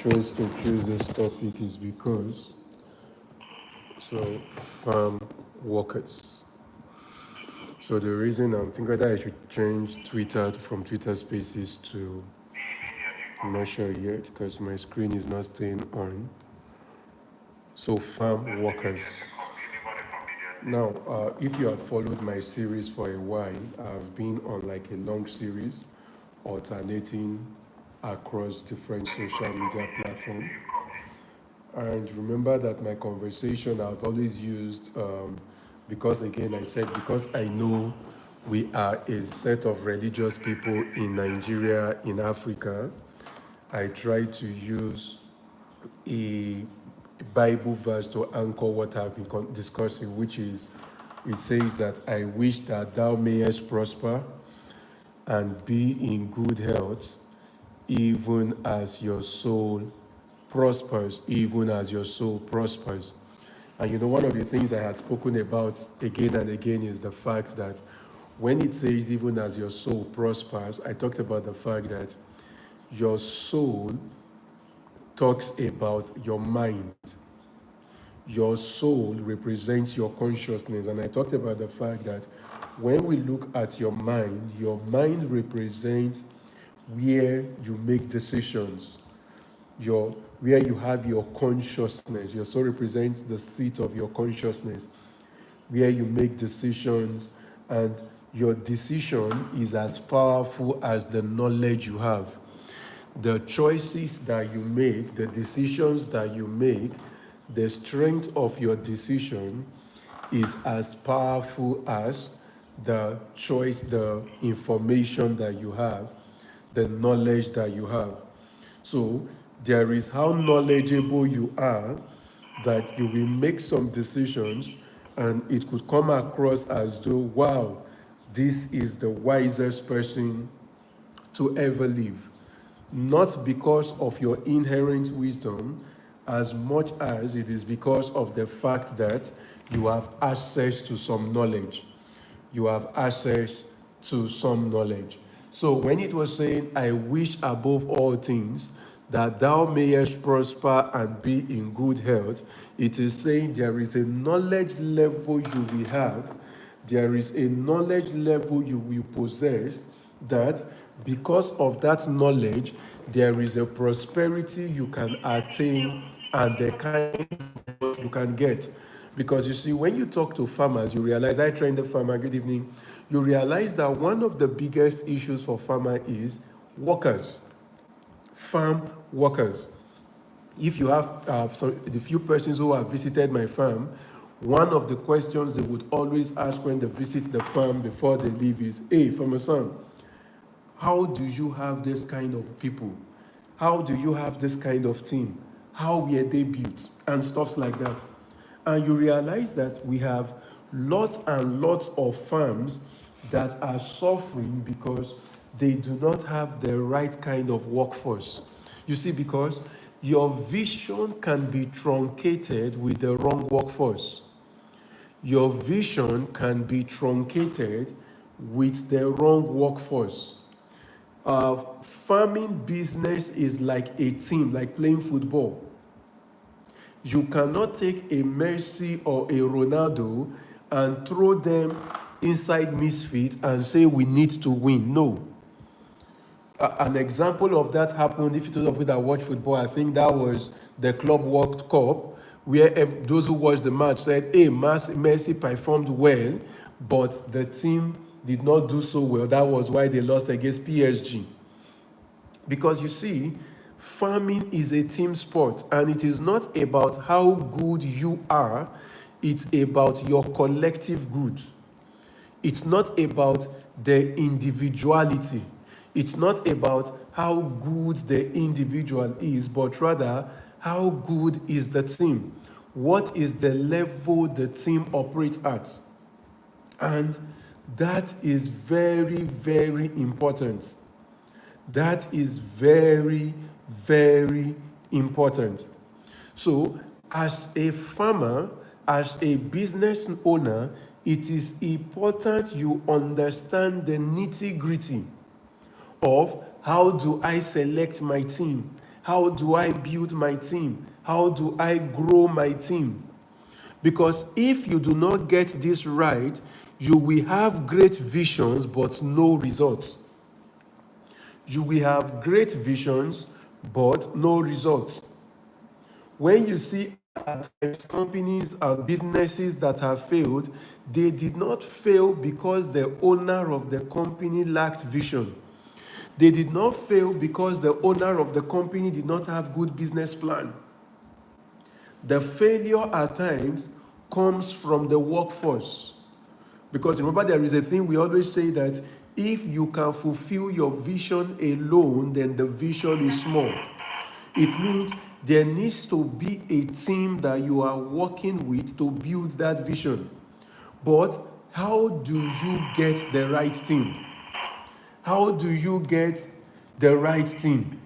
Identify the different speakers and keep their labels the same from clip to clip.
Speaker 1: chose to choose this topic is because farm workers. So the reason I'm thinking that I should change Twitter from Twitter Spaces to, I'm not sure yet because my screen is not staying on. So farm workers. Now, if you have followed my series for a while, I've been on like a long series, alternating across different social media platforms. And remember that my conversation I've always used, because again, I said, because I know we are a set of religious people in Nigeria, in Africa, I try to use a Bible verse to anchor what I've been discussing, which is, it says that I wish that thou mayest prosper and be in good health, even as your soul prospers, even as your soul prospers. And you know, one of the things I had spoken about again and again is the fact that when it says, even as your soul prospers, I talked about the fact that your soul talks about your mind. Your soul represents your consciousness. And I talked about the fact that when we look at your mind represents where you make decisions, where you have your consciousness. Your soul represents the seat of your consciousness, where you make decisions, and your decision is as powerful as the knowledge you have. The choices that you make, the decisions that you make, the strength of your decision is as powerful as the choice, the information that you have, the knowledge that you have. So there is how knowledgeable you are that you will make some decisions and it could come across as though, wow, this is the wisest person to ever live. Not because of your inherent wisdom, as much as it is because of the fact that you have access to some knowledge. You have access to some knowledge. So when it was saying, I wish above all things that thou mayest prosper and be in good health, it is saying there is a knowledge level you will have, there is a knowledge level you will possess, that because of that knowledge, there is a prosperity you can attain and the kind you can get. Because you see, when you talk to farmers, you realize, I trained a farmer, good evening, you realize that one of the biggest issues for farmer is workers, farm workers. If you have the few persons who have visited my farm, one of the questions they would always ask when they visit the farm before they leave is, hey, farmer son, how do you have this kind of people? How do you have this kind of team? How were they built? And stuff like that. And you realize that we have lots and lots of farms that are suffering because they do not have the right kind of workforce. You see, because your vision can be truncated with the wrong workforce. Your vision can be truncated with the wrong workforce. Farming business is like a team, like playing football. You cannot take a Messi or a Ronaldo and throw them inside misfit and say we need to win. No. An example of that happened, if you those of you that watch football, I think that was the Club World Cup, where those who watched the match said, hey, Messi performed well, but the team did not do so well. That was why they lost against PSG. Because you see, farming is a team sport, and it is not about how good you are, it's about your collective good. It's not about the individuality. It's not about how good the individual is, but rather how good is the team. What is the level the team operates at? And that is very, very important. That is very, very important. So, as a farmer, as a business owner, it is important you understand the nitty-gritty of how do I select my team? How do I build my team? How do I grow my team? Because if you do not get this right, you will have great visions but no results. You will have great visions but no results. When you see companies and businesses that have failed, they did not fail because the owner of the company lacked vision. They did not fail because the owner of the company did not have good business plan. The failure at times comes from the workforce. Because remember, there is a thing we always say that if you can fulfill your vision alone, then the vision is small. It means there needs to be a team that you are working with to build that vision. But how do you get the right team? How do you get the right team?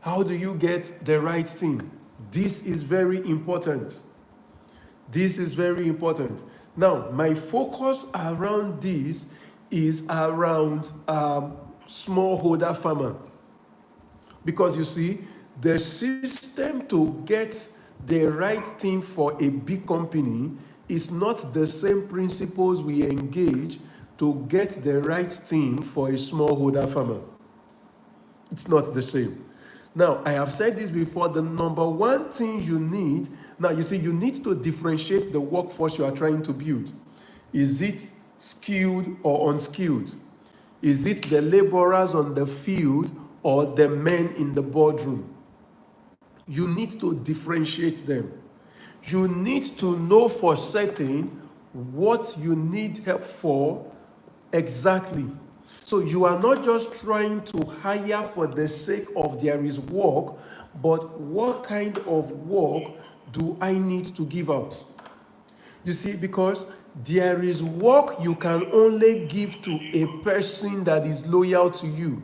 Speaker 1: How do you get the right team? This is very important. This is very important. Now, my focus around this is around smallholder farmer. Because you see, the system to get the right team for a big company is not the same principles we engage to get the right team for a smallholder farmer. It's not the same. Now, I have said this before, the number one thing you need, now you see, you need to differentiate the workforce you are trying to build. Is it skilled or unskilled? Is it the laborers on the field or the men in the boardroom? You need to differentiate them. You need to know for certain what you need help for exactly. So you are not just trying to hire for the sake of there is work, but what kind of work do I need to give out? You see, because there is work you can only give to a person that is loyal to you.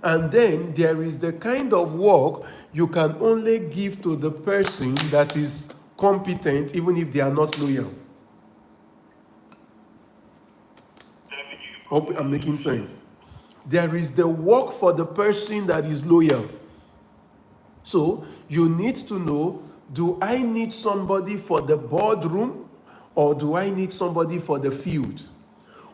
Speaker 1: And then there is the kind of work you can only give to the person that is competent, even if they are not loyal. Hope I'm making sense. There is the work for the person that is loyal. So you need to know, do I need somebody for the boardroom or do I need somebody for the field?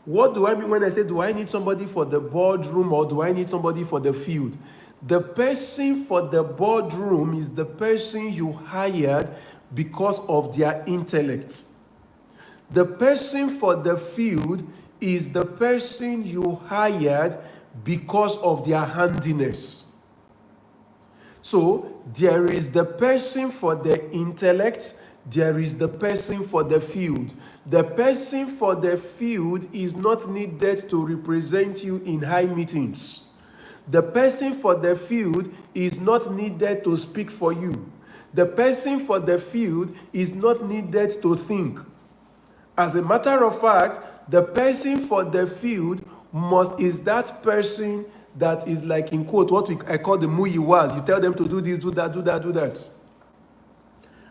Speaker 1: What do I mean when I say, do I need somebody for the boardroom or do I need somebody for the field? The person for the boardroom is the person you hired because of their intellect. The person for the field is the person you hired because of their handiness. So there is the person for the intellect, there is the person for the field. The person for the field is not needed to represent you in high meetings. The person for the field is not needed to speak for you. The person for the field is not needed to think. As a matter of fact, the person for the field is that person that is like, in quote, what I call the muyiwas. You tell them to do this, do that, do that, do that.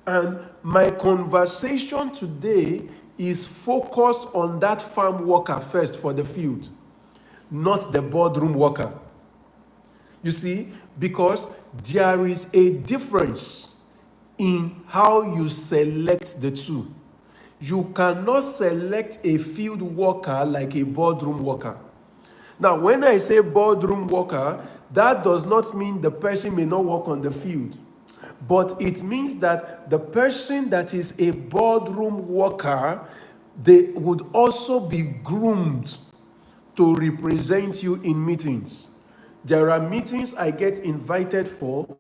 Speaker 1: And my conversation today is focused on that farm worker first for the field, not the boardroom worker. You see, because there is a difference in how you select the two. You cannot select a field worker like a boardroom worker. Now, when I say boardroom worker, that does not mean the person may not work on the field. But it means that the person that is a boardroom worker, they would also be groomed to represent you in meetings. There are meetings I get invited for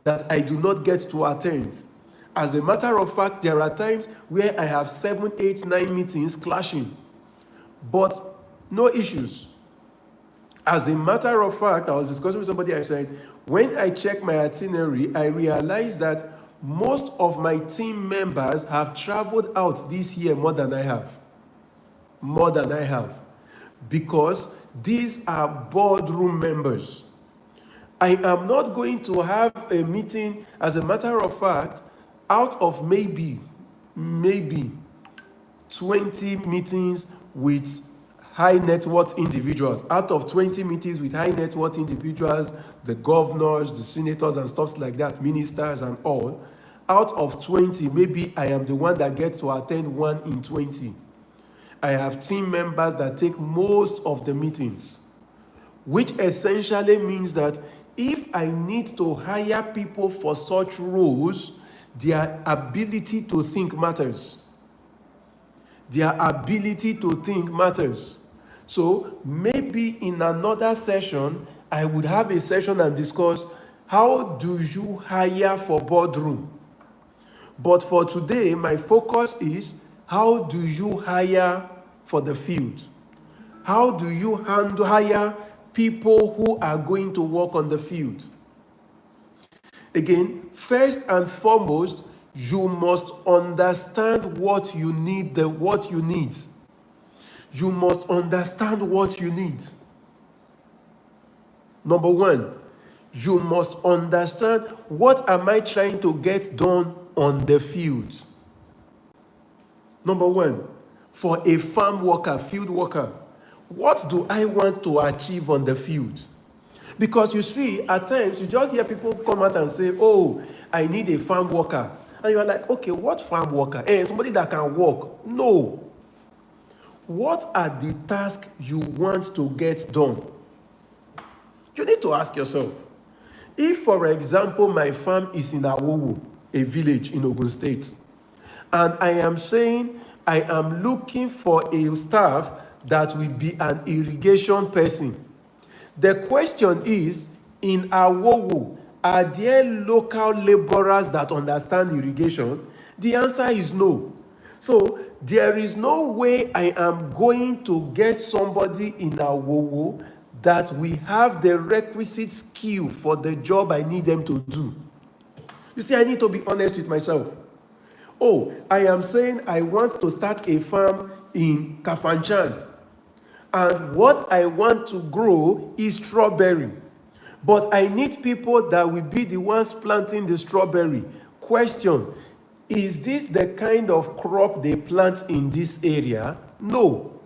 Speaker 1: that I do not get to attend. As a matter of fact, there are times where I have 7, 8, 9 meetings clashing, but no issues. As a matter of fact, I was discussing with somebody, I said, when I check my itinerary, I realized that most of my team members have traveled out this year more than I have. More than I have. Because these are boardroom members. I am not going to have a meeting, as a matter of fact, out of maybe 20 meetings with high net worth individuals. Out of 20 meetings with high net worth individuals, the governors, the senators and stuff like that, ministers and all, out of 20, maybe I am the one that gets to attend 1 in 20. I have team members that take most of the meetings, which essentially means that if I need to hire people for such roles, their ability to think matters. Their ability to think matters. So maybe in another session, I would have a session and discuss how do you hire for boardroom. But for today, my focus is how do you hire for the field? How do you hire people who are going to work on the field? Again, first and foremost, you must understand what you need, what you need. You must understand what you need. Number one, you must understand what am I trying to get done on the field. Number one, for a farm worker, field worker, what do I want to achieve on the field? Because you see, at times, you just hear people come out and say, oh, I need a farm worker. And you're like, okay, what farm worker? Somebody that can work. No. What are the tasks you want to get done? You need to ask yourself. If, for example, my farm is in Awowo, a village in Ogun State, and I am saying I am looking for a staff that will be an irrigation person. The question is, in Awowo, are there local laborers that understand irrigation? The answer is no. So there is no way I am going to get somebody in Awowo that will have the requisite skill for the job I need them to do. You see, I need to be honest with myself. Oh, I am saying I want to start a farm in Kafanchan. And what I want to grow is strawberry. But I need people that will be the ones planting the strawberry. Question, is this the kind of crop they plant in this area? No.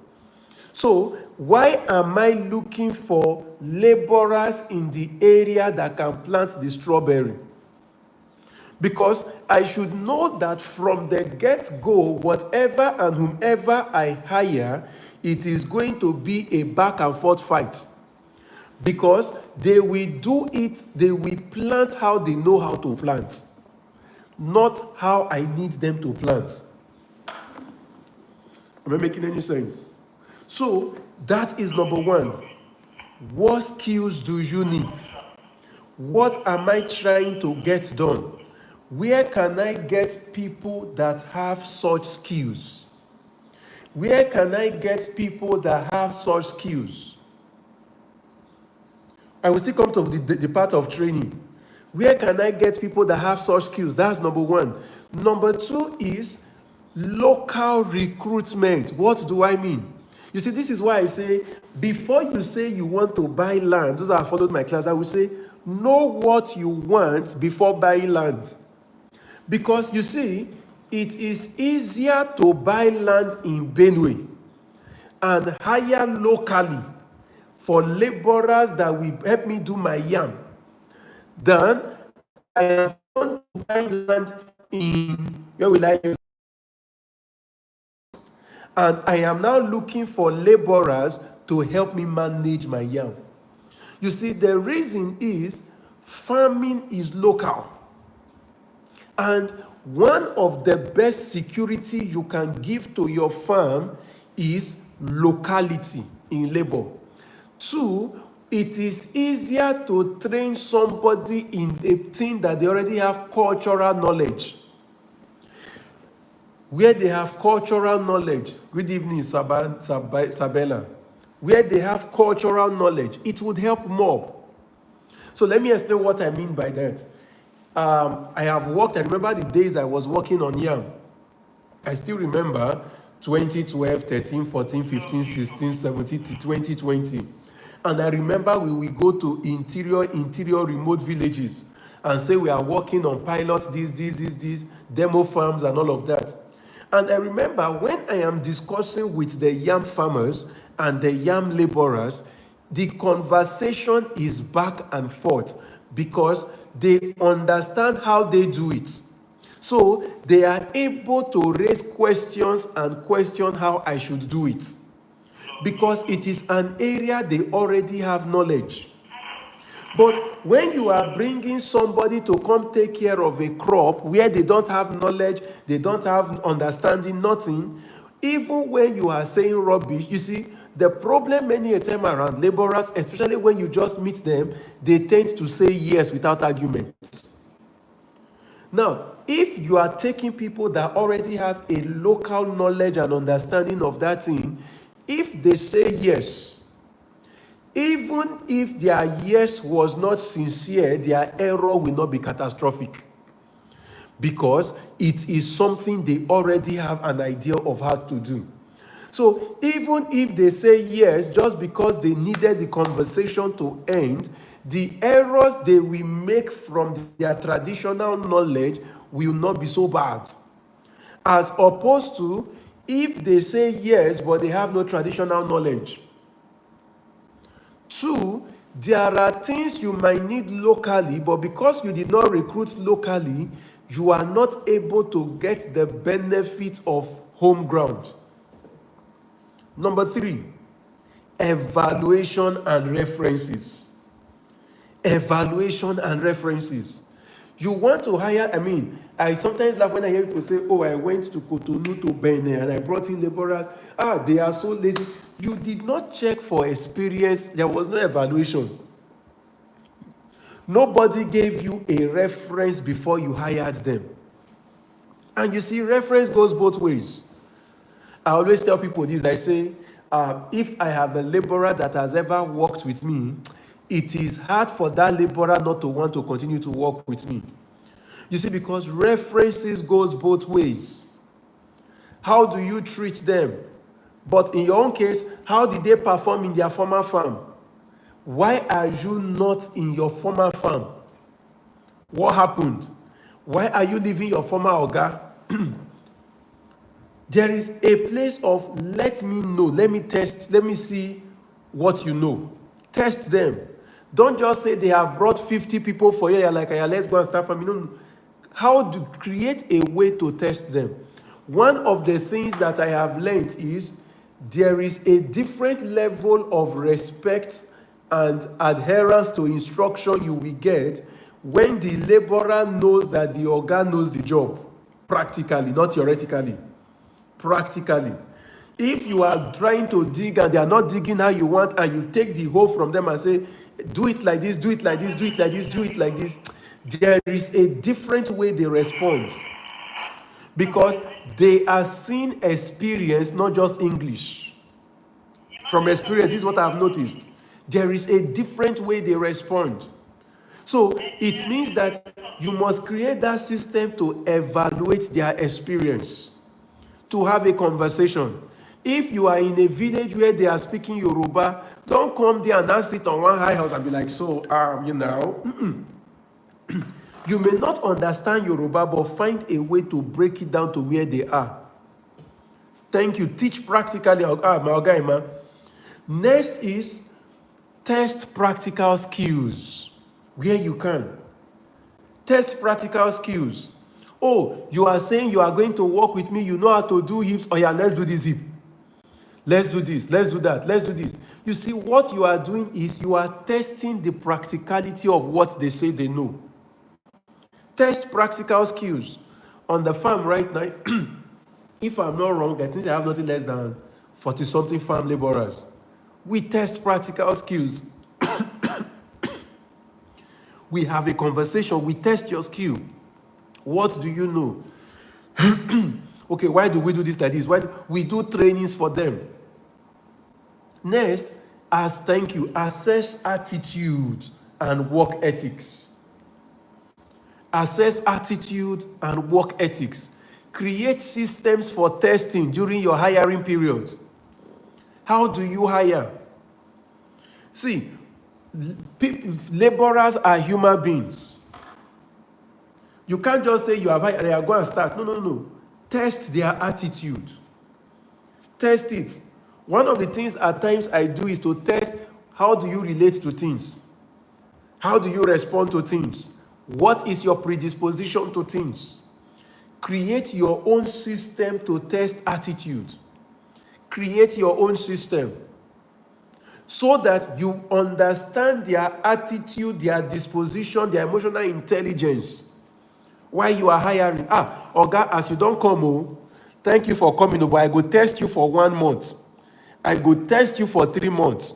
Speaker 1: So why am I looking for laborers in the area that can plant the strawberry? Because I should know that from the get-go, whatever and whomever I hire, it is going to be a back and forth fight. Because they will do it, they will plant how they know how to plant, not how I need them to plant. Am I making any sense? So that is number one. What skills do you need? What am I trying to get done? Where can I get people that have such skills? Where can I get people that have such skills? I will still come to the part of training. Where can I get people that have such skills? That's number one. Number two is local recruitment. What do I mean? You see, this is why I say, before you say you want to buy land, those that have followed my class, I will say, know what you want before buying land. Because you see, it is easier to buy land in Benue and hire locally for laborers that will help me do my yam than I am going to buy land in, where will I use? And I am now looking for laborers to help me manage my yam. You see, the reason is farming is local. And one of the best security you can give to your farm is locality in labor. Two, it is easier to train somebody in a thing that they already have cultural knowledge. Where they have cultural knowledge, good evening, Sabella. Where they have cultural knowledge, it would help more. So let me explain what I mean by that. I remember the days I was working on yam. I still remember 2012, 13, 14, 15, 16, 17, 2020. And I remember we will go to interior remote villages and say we are working on pilot, these, demo farms and all of that. And I remember when I am discussing with the yam farmers, and the yam laborers, the conversation is back and forth because they understand how they do it. So they are able to raise questions and question how I should do it, because it is an area they already have knowledge. But when you are bringing somebody to come take care of a crop where they don't have knowledge, they don't have understanding, nothing, even when you are saying rubbish, you see, the problem many a time around laborers, especially when you just meet them, they tend to say yes without argument. Now, if you are taking people that already have a local knowledge and understanding of that thing, if they say yes, even if their yes was not sincere, their error will not be catastrophic, because it is something they already have an idea of how to do. So even if they say yes, just because they needed the conversation to end, the errors they will make from their traditional knowledge will not be so bad. As opposed to if they say yes, but they have no traditional knowledge. Two, there are things you might need locally, but because you did not recruit locally, you are not able to get the benefit of home ground. Number three, evaluation and references. Evaluation and references. You want to hire, I sometimes laugh when I hear people say, oh, I went to Cotonou to Benin and I brought in laborers. They are so lazy. You did not check for experience. There was no evaluation. Nobody gave you a reference before you hired them. And you see, reference goes both ways. I always tell people this. I say, if I have a laborer that has ever worked with me, it is hard for that laborer not to want to continue to work with me. You see, because references goes both ways. How do you treat them? But in your own case, how did they perform in their former farm? Why are you not in your former farm? What happened? Why are you leaving your former oga? There is a place of let me know, let me test, let me see what you know. Test them. Don't just say they have brought 50 people for you. You're like, yeah, let's go and start from. No. How to create a way to test them. One of the things that I have learned is there is a different level of respect and adherence to instruction you will get when the laborer knows that the oga knows the job. Practically, not theoretically. Practically. If you are trying to dig and they are not digging how you want, and you take the hole from them and say, do it like this, do it like this, do it like this, do it like this, there is a different way they respond. Because they are seeing experience, not just English. From experience, this is what I have noticed. There is a different way they respond. So it means that you must create that system to evaluate their experience, to have a conversation. If you are in a village where they are speaking Yoruba, don't come there and now sit on one high house and be like, so, you may not understand Yoruba, but find a way to break it down to where they are. Thank you. Teach practically. Next is test practical skills where you can. Test practical skills. Oh, you are saying you are going to work with me. You know how to do hips. Oh yeah, let's do this hip. Let's do this. Let's do that. Let's do this. You see, what you are doing is you are testing the practicality of what they say they know. Test practical skills. On the farm right now, if I'm not wrong, I think I have nothing less than 40-something farm laborers. We test practical skills. We have a conversation. We test your skill. What do you know? Okay, why do we do this like this? Why do we do trainings for them? Next, assess attitude and work ethics. Assess attitude and work ethics. Create systems for testing during your hiring period. How do you hire? See, laborers are human beings. You can't just say you have hired, they are going to start. No. Test their attitude. Test it. One of the things at times I do is to test how do you relate to things? How do you respond to things? What is your predisposition to things? Create your own system to test attitude. Create your own system so that you understand their attitude, their disposition, their emotional intelligence. Why you are hiring? Oga, as you don't come, thank you for coming, but I go test you for 1 month. I go test you for 3 months.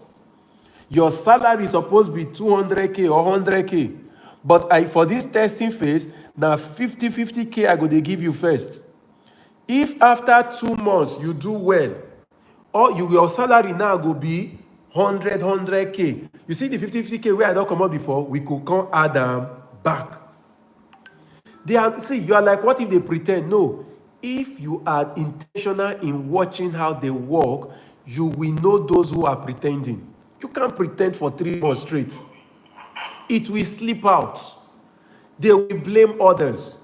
Speaker 1: Your salary is supposed to be 200K or 100K. But for this testing phase, now 50K I go to give you first. If after 2 months you do well, or your salary now go be 100K. You see the 50K where I don't come up before, we could come add them back. You are like, what if they pretend? No. If you are intentional in watching how they work, you will know those who are pretending. You can't pretend for 3 months straight. It will slip out. They will blame others.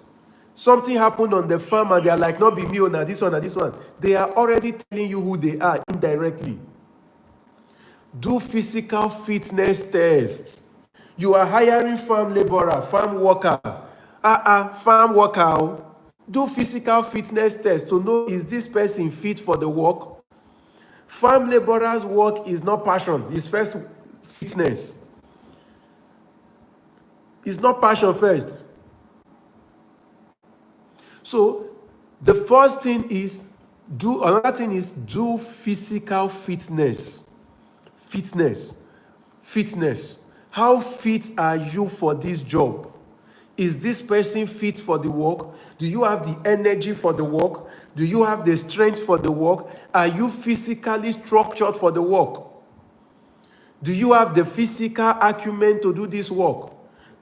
Speaker 1: Something happened on the farm and they are like, not be me, now this one, this one. They are already telling you who they are indirectly. Do physical fitness tests. You are hiring farm laborer, farm worker. Farm worker. Do physical fitness tests to know, is this person fit for the work? Farm laborer's work is not passion, it's first fitness. It's not passion first. So the first thing is another thing is do physical fitness. Fitness. How fit are you for this job? Is this person fit for the work? Do you have the energy for the work? Do you have the strength for the work? Are you physically structured for the work? Do you have the physical acumen to do this work?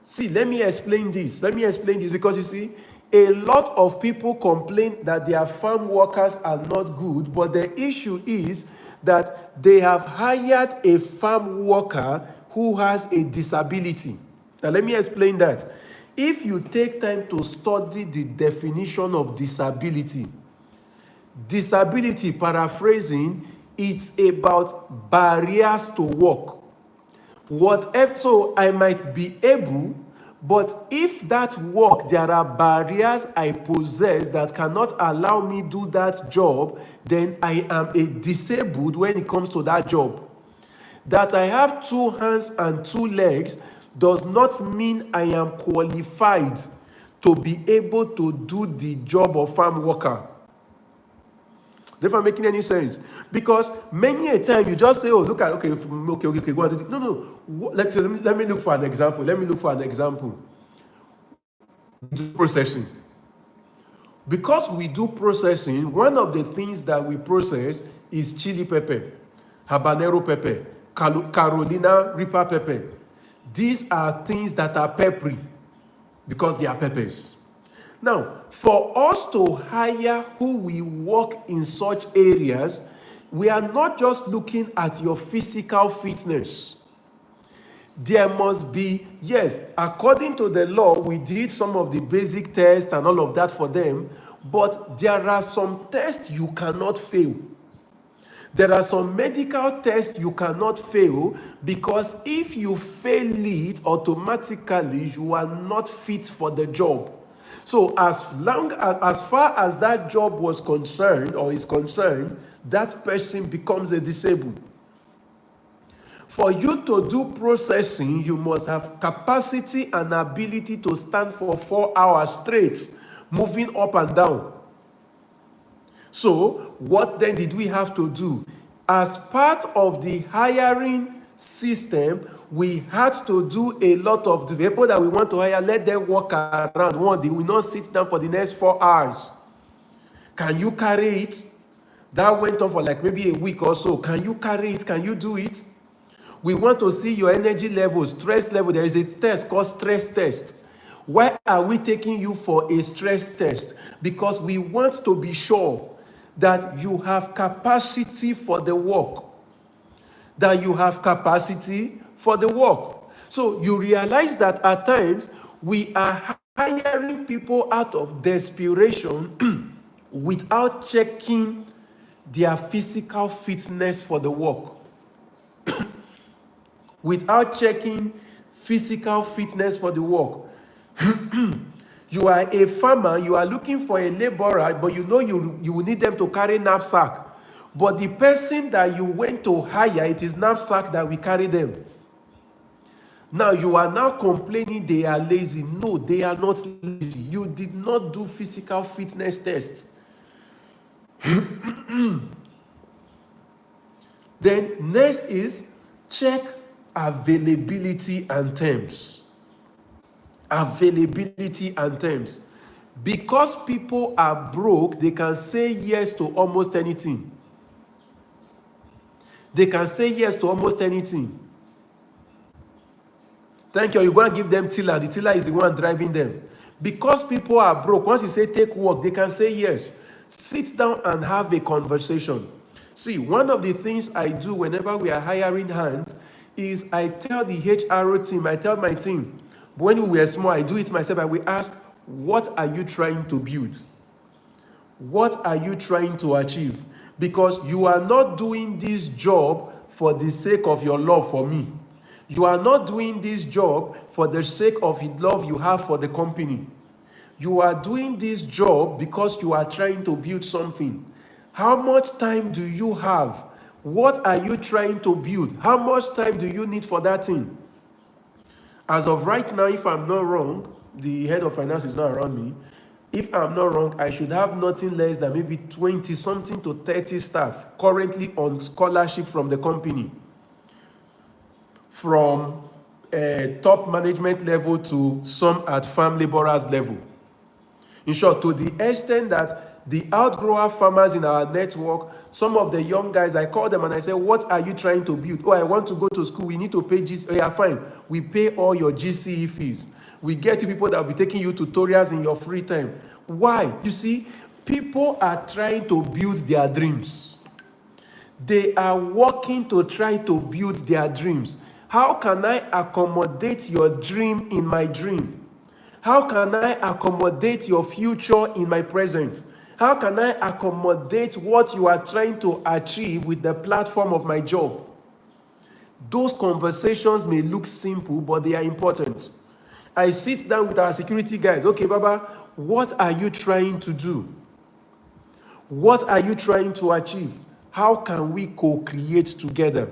Speaker 1: See, let me explain this because you see, a lot of people complain that their farm workers are not good, but the issue is that they have hired a farm worker who has a disability. Now, let me explain that. If you take time to study the definition of disability, paraphrasing, it's about barriers to work. So I might be able, but if that work, there are barriers I possess that cannot allow me do that job, then I am a disabled when it comes to that job. That I have 2 hands and 2 legs does not mean I am qualified to be able to do the job of farm worker. If I'm making any sense, because many a time you just say, "Oh, look at okay, go and do it." No. Let me look for an example. Do processing. Because we do processing, one of the things that we process is chili pepper, habanero pepper, Carolina Reaper pepper. These are things that are peppery because they are peppers. Now, for us to hire who will work in such areas, we are not just looking at your physical fitness. There must be, yes, according to the law, we did some of the basic tests and all of that for them, but there are some tests you cannot fail. There are some medical tests you cannot fail because if you fail it, automatically you are not fit for the job. So as far as that job was concerned or is concerned, that person becomes a disabled. For you to do processing, you must have capacity and ability to stand for 4 hours straight, moving up and down. So what then did we have to do? As part of the hiring system, we had to do a lot of the people that we want to hire, let them walk around. One, they will not sit down for the next 4 hours. Can you carry it? That went on for like maybe a week or so. Can you carry it? Can you do it? We want to see your energy level, stress level. There is a test called stress test. Why are we taking you for a stress test? Because we want to be sure that you have capacity for the work. So you realize that at times we are hiring people out of desperation without checking their physical fitness for the work. Without checking physical fitness for the work. You are a farmer, you are looking for a laborer, but you know you will need them to carry knapsack. But the person that you went to hire, it is knapsack that will carry them. Now you are now complaining they are lazy. No, they are not lazy. You did not do physical fitness tests. Then next is check availability and terms. Availability and terms. Because people are broke, they can say yes to almost anything. They can say yes to almost anything. Thank you. You're going to give them tiller. The tiller is the one driving them. Because people are broke, once you say take work, they can say yes. Sit down and have a conversation. See, one of the things I do whenever we are hiring hands is I tell the HRO team, I tell my team, when we were small, I do it myself, I will ask, what are you trying to build? What are you trying to achieve? Because you are not doing this job for the sake of your love for me. You are not doing this job for the sake of the love you have for the company. You are doing this job because you are trying to build something. How much time do you have? What are you trying to build? How much time do you need for that thing? As of right now, if I'm not wrong, the head of finance is not around me. If I'm not wrong, I should have nothing less than maybe 20 something to 30 staff currently on scholarship from the company. From top management level to some at farm laborers level. In short, to the extent that the outgrower farmers in our network, some of the young guys, I call them and I say, what are you trying to build? Oh, I want to go to school. We need to pay GCE. Oh, yeah, fine. We pay all your GCE fees. We get you people that will be taking you tutorials in your free time. Why? You see, people are trying to build their dreams. They are working to try to build their dreams. How can I accommodate your dream in my dream? How can I accommodate your future in my present? How can I accommodate what you are trying to achieve with the platform of my job? Those conversations may look simple, but they are important. I sit down with our security guys. Okay, Baba, what are you trying to do? What are you trying to achieve? How can we co-create together?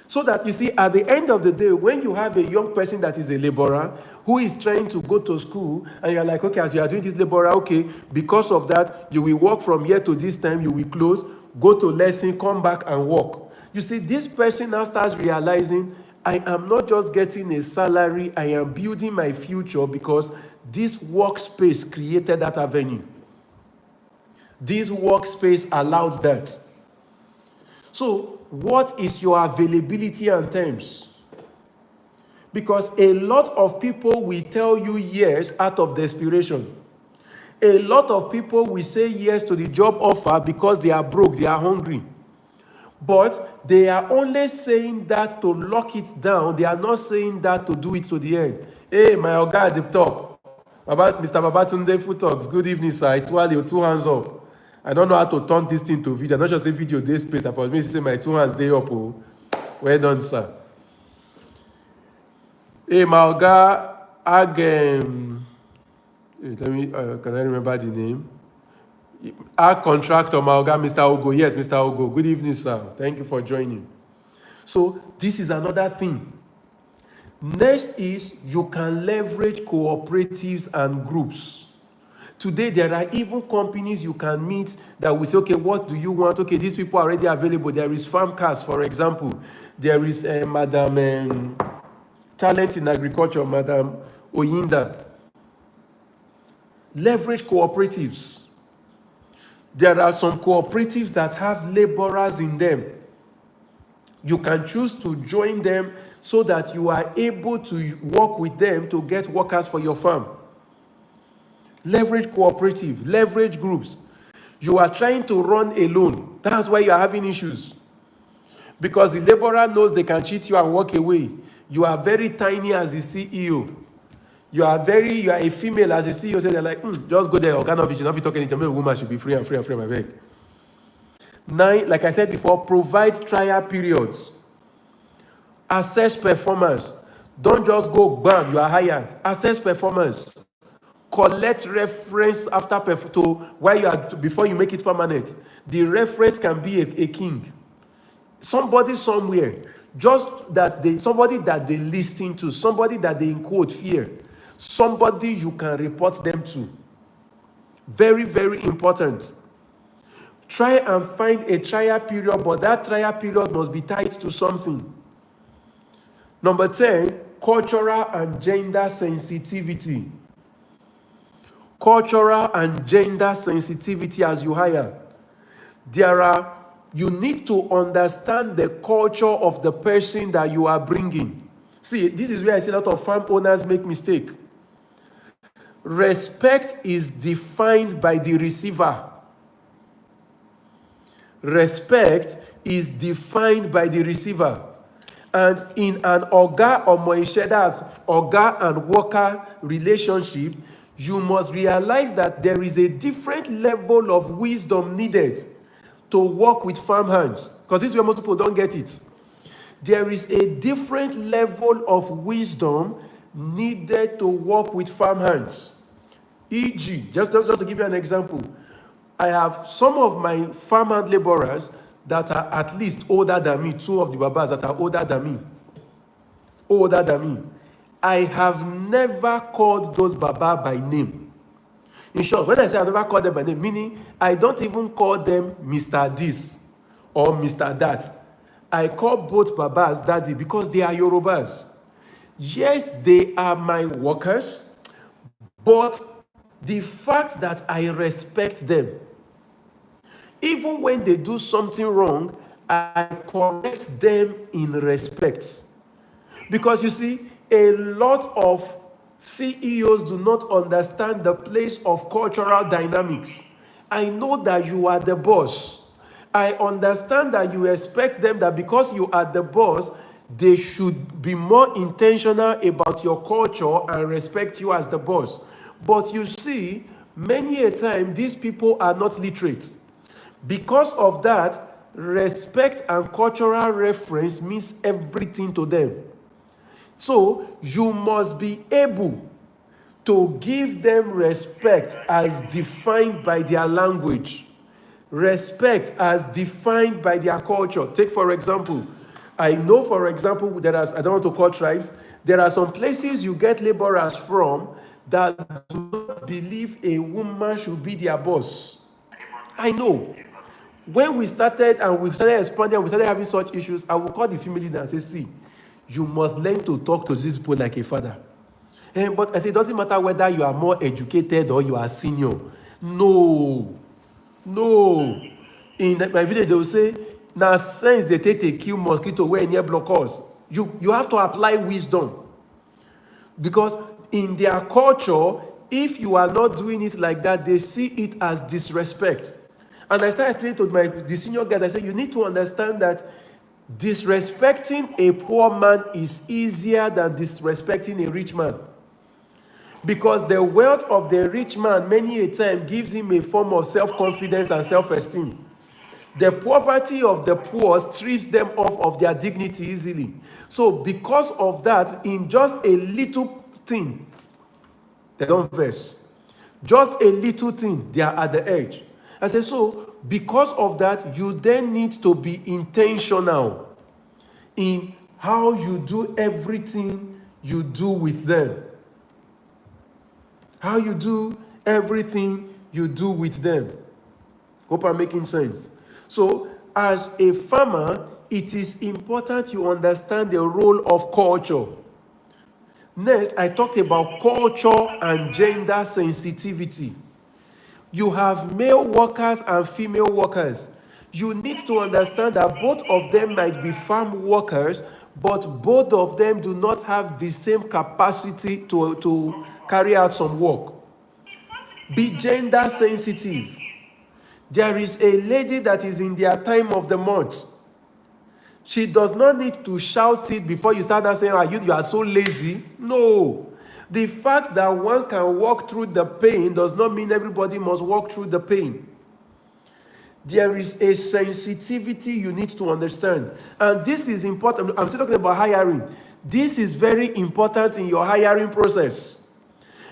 Speaker 1: So that you see, at the end of the day, when you have a young person that is a laborer who is trying to go to school, and you're like, okay, as you are doing this laborer, okay, because of that, you will work from here to this time, you will close, go to lesson, come back and work. You see, this person now starts realizing, I am not just getting a salary, I am building my future because this workspace created that avenue. This workspace allowed that. So, what is your availability and terms? Because a lot of people will tell you yes out of desperation. A lot of people will say yes to the job offer because they are broke, they are hungry. But they are only saying that to lock it down. They are not saying that to do it to the end. Hey, my Oga at the top. Mr. Babatunde Food Talks. Good evening, sir. It's while your 2 hands up. I don't know how to turn this thing to video. I'm not just say video this space. I for me say my 2 hands day up. Oh. Well done, sir. Hey, my Oga let me can I remember the name? Our contractor, my Oga, Mr. Ogo. Yes, Mr. Ogo. Good evening, sir. Thank you for joining. So this is another thing. Next is you can leverage cooperatives and groups. Today, there are even companies you can meet that will say, okay, what do you want? Okay, these people are already available. There is Farmcast, for example. There is Madam Talent in Agriculture, Madam Oyinda. Leverage cooperatives. There are some cooperatives that have laborers in them. You can choose to join them so that you are able to work with them to get workers for your farm. Leverage cooperative, leverage groups. You are trying to run alone. That's why you are having issues. Because the laborer knows they can cheat you and walk away. You are very tiny as a CEO. You are a female as a CEO. So they're like, just go there, Organovich, not be talking to me, a woman should be free and free, my beg. 9, like I said before, provide trial periods. Assess performance. Don't just go, bam, you are hired. Assess performance. Collect reference after to why you are before you make it permanent. The reference can be a king. Somebody somewhere, just that somebody that they listen to, somebody that they in quote fear, somebody you can report them to. Very, very important. Try and find a trial period, but that trial period must be tied to something. Number 10, cultural and gender sensitivity. Cultural and gender sensitivity as you hire. You need to understand the culture of the person that you are bringing. See, this is where I see a lot of farm owners make mistake. Respect is defined by the receiver. Respect is defined by the receiver. And in an Oga or Moisheda's Oga and worker relationship, you must realize that there is a different level of wisdom needed to work with farmhands. Because this is where most people don't get it. There is a different level of wisdom needed to work with farmhands. E.g., just to give you an example, I have some of my farmhand laborers that are at least older than me, 2 of the babas that are older than me. Older than me. I have never called those baba by name. In short, when I say I never called them by name, meaning I don't even call them Mr. This or Mr. That. I call both babas daddy because they are Yorubas. Yes, they are my workers, but the fact that I respect them, even when they do something wrong, I correct them in respect. Because you see, a lot of CEOs do not understand the place of cultural dynamics. I know that you are the boss. I understand that you expect them that because you are the boss, they should be more intentional about your culture and respect you as the boss. But you see, many a time, these people are not literate. Because of that, respect and cultural reference means everything to them. So you must be able to give them respect as defined by their language, respect as defined by their culture. Take, for example, I know, for example, I don't want to call tribes, there are some places you get laborers from that do not believe a woman should be their boss. I know. When we started expanding and we started having such issues, I will call the female leader and say, see, you must learn to talk to these people like a father. But I say, it doesn't matter whether you are more educated or you are senior. No. In my village, they will say, now since they take a kill mosquito where near blockers, you have to apply wisdom. Because in their culture, if you are not doing it like that, they see it as disrespect. And I started explaining to the senior guys, I said, you need to understand that disrespecting a poor man is easier than disrespecting a rich man. Because the wealth of the rich man many a time gives him a form of self-confidence and self-esteem. The poverty of the poor strips them off of their dignity easily. So because of that, in just a little thing, they don't verse. Just a little thing, they are at the edge. I say, so because of that, you then need to be intentional in how you do everything you do with them. How you do everything you do with them. Hope I'm making sense. So, as a farmer, it is important you understand the role of culture. Next, I talked about culture and gender sensitivity. You have male workers and female workers. You need to understand that both of them might be farm workers, but both of them do not have the same capacity to carry out some work. Be gender sensitive. There is a lady that is in their time of the month. She does not need to shout it before you start saying, you are so lazy. No. The fact that one can walk through the pain does not mean everybody must walk through the pain. There is a sensitivity you need to understand. And this is important. I'm still talking about hiring. This is very important in your hiring process.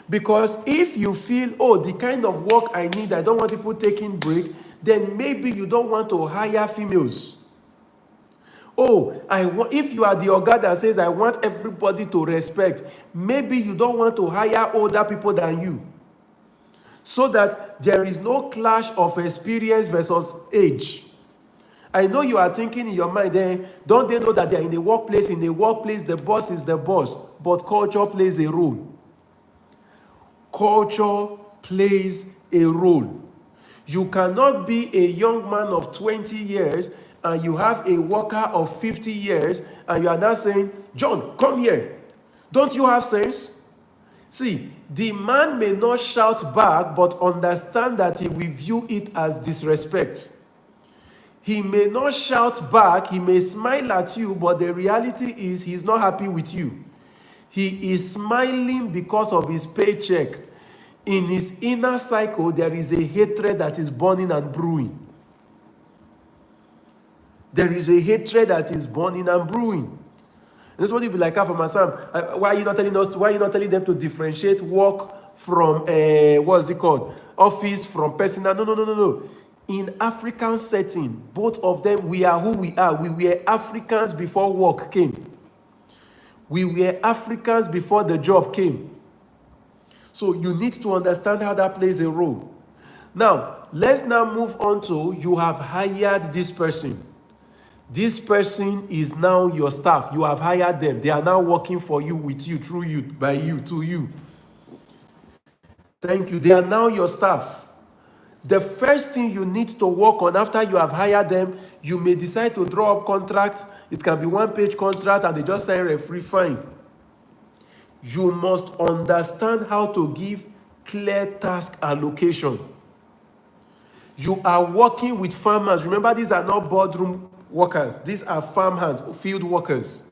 Speaker 1: Because if you feel, oh, the kind of work I need, I don't want people taking break, then maybe you don't want to hire females. Oh, if you are the oga that says, I want everybody to respect, maybe you don't want to hire older people than you. So that there is no clash of experience versus age. I know you are thinking in your mind, don't they know that they are in a workplace? In a workplace, the boss is the boss, but culture plays a role. Culture plays a role. You cannot be a young man of 20 years and you have a worker of 50 years and you are now saying, John, come here. Don't you have sense? See, the man may not shout back, but understand that he will view it as disrespect. He may not shout back, he may smile at you, but the reality is he's not happy with you. He is smiling because of his paycheck. In his inner cycle, there is a hatred that is burning and brewing. There is a hatred that is burning and brewing. And this is what you'll be like, Afam Sam. Why are you not telling us? Why are you not telling them to differentiate work from what's it called? Office from personal? No. In African setting, both of them, we are who we are. We were Africans before work came. We were Africans before the job came. So you need to understand how that plays a role. Now, let's now move on to, you have hired this person. This person is now your staff. You have hired them. They are now working for you, with you, through you, by you, to you. Thank you. They are now your staff. The first thing you need to work on after you have hired them, you may decide to draw up contracts. It can be one-page contract and they just sign referee fine. You must understand how to give clear task allocation. You are working with farmers. Remember, these are not boardroom workers. These are farm hands, field workers.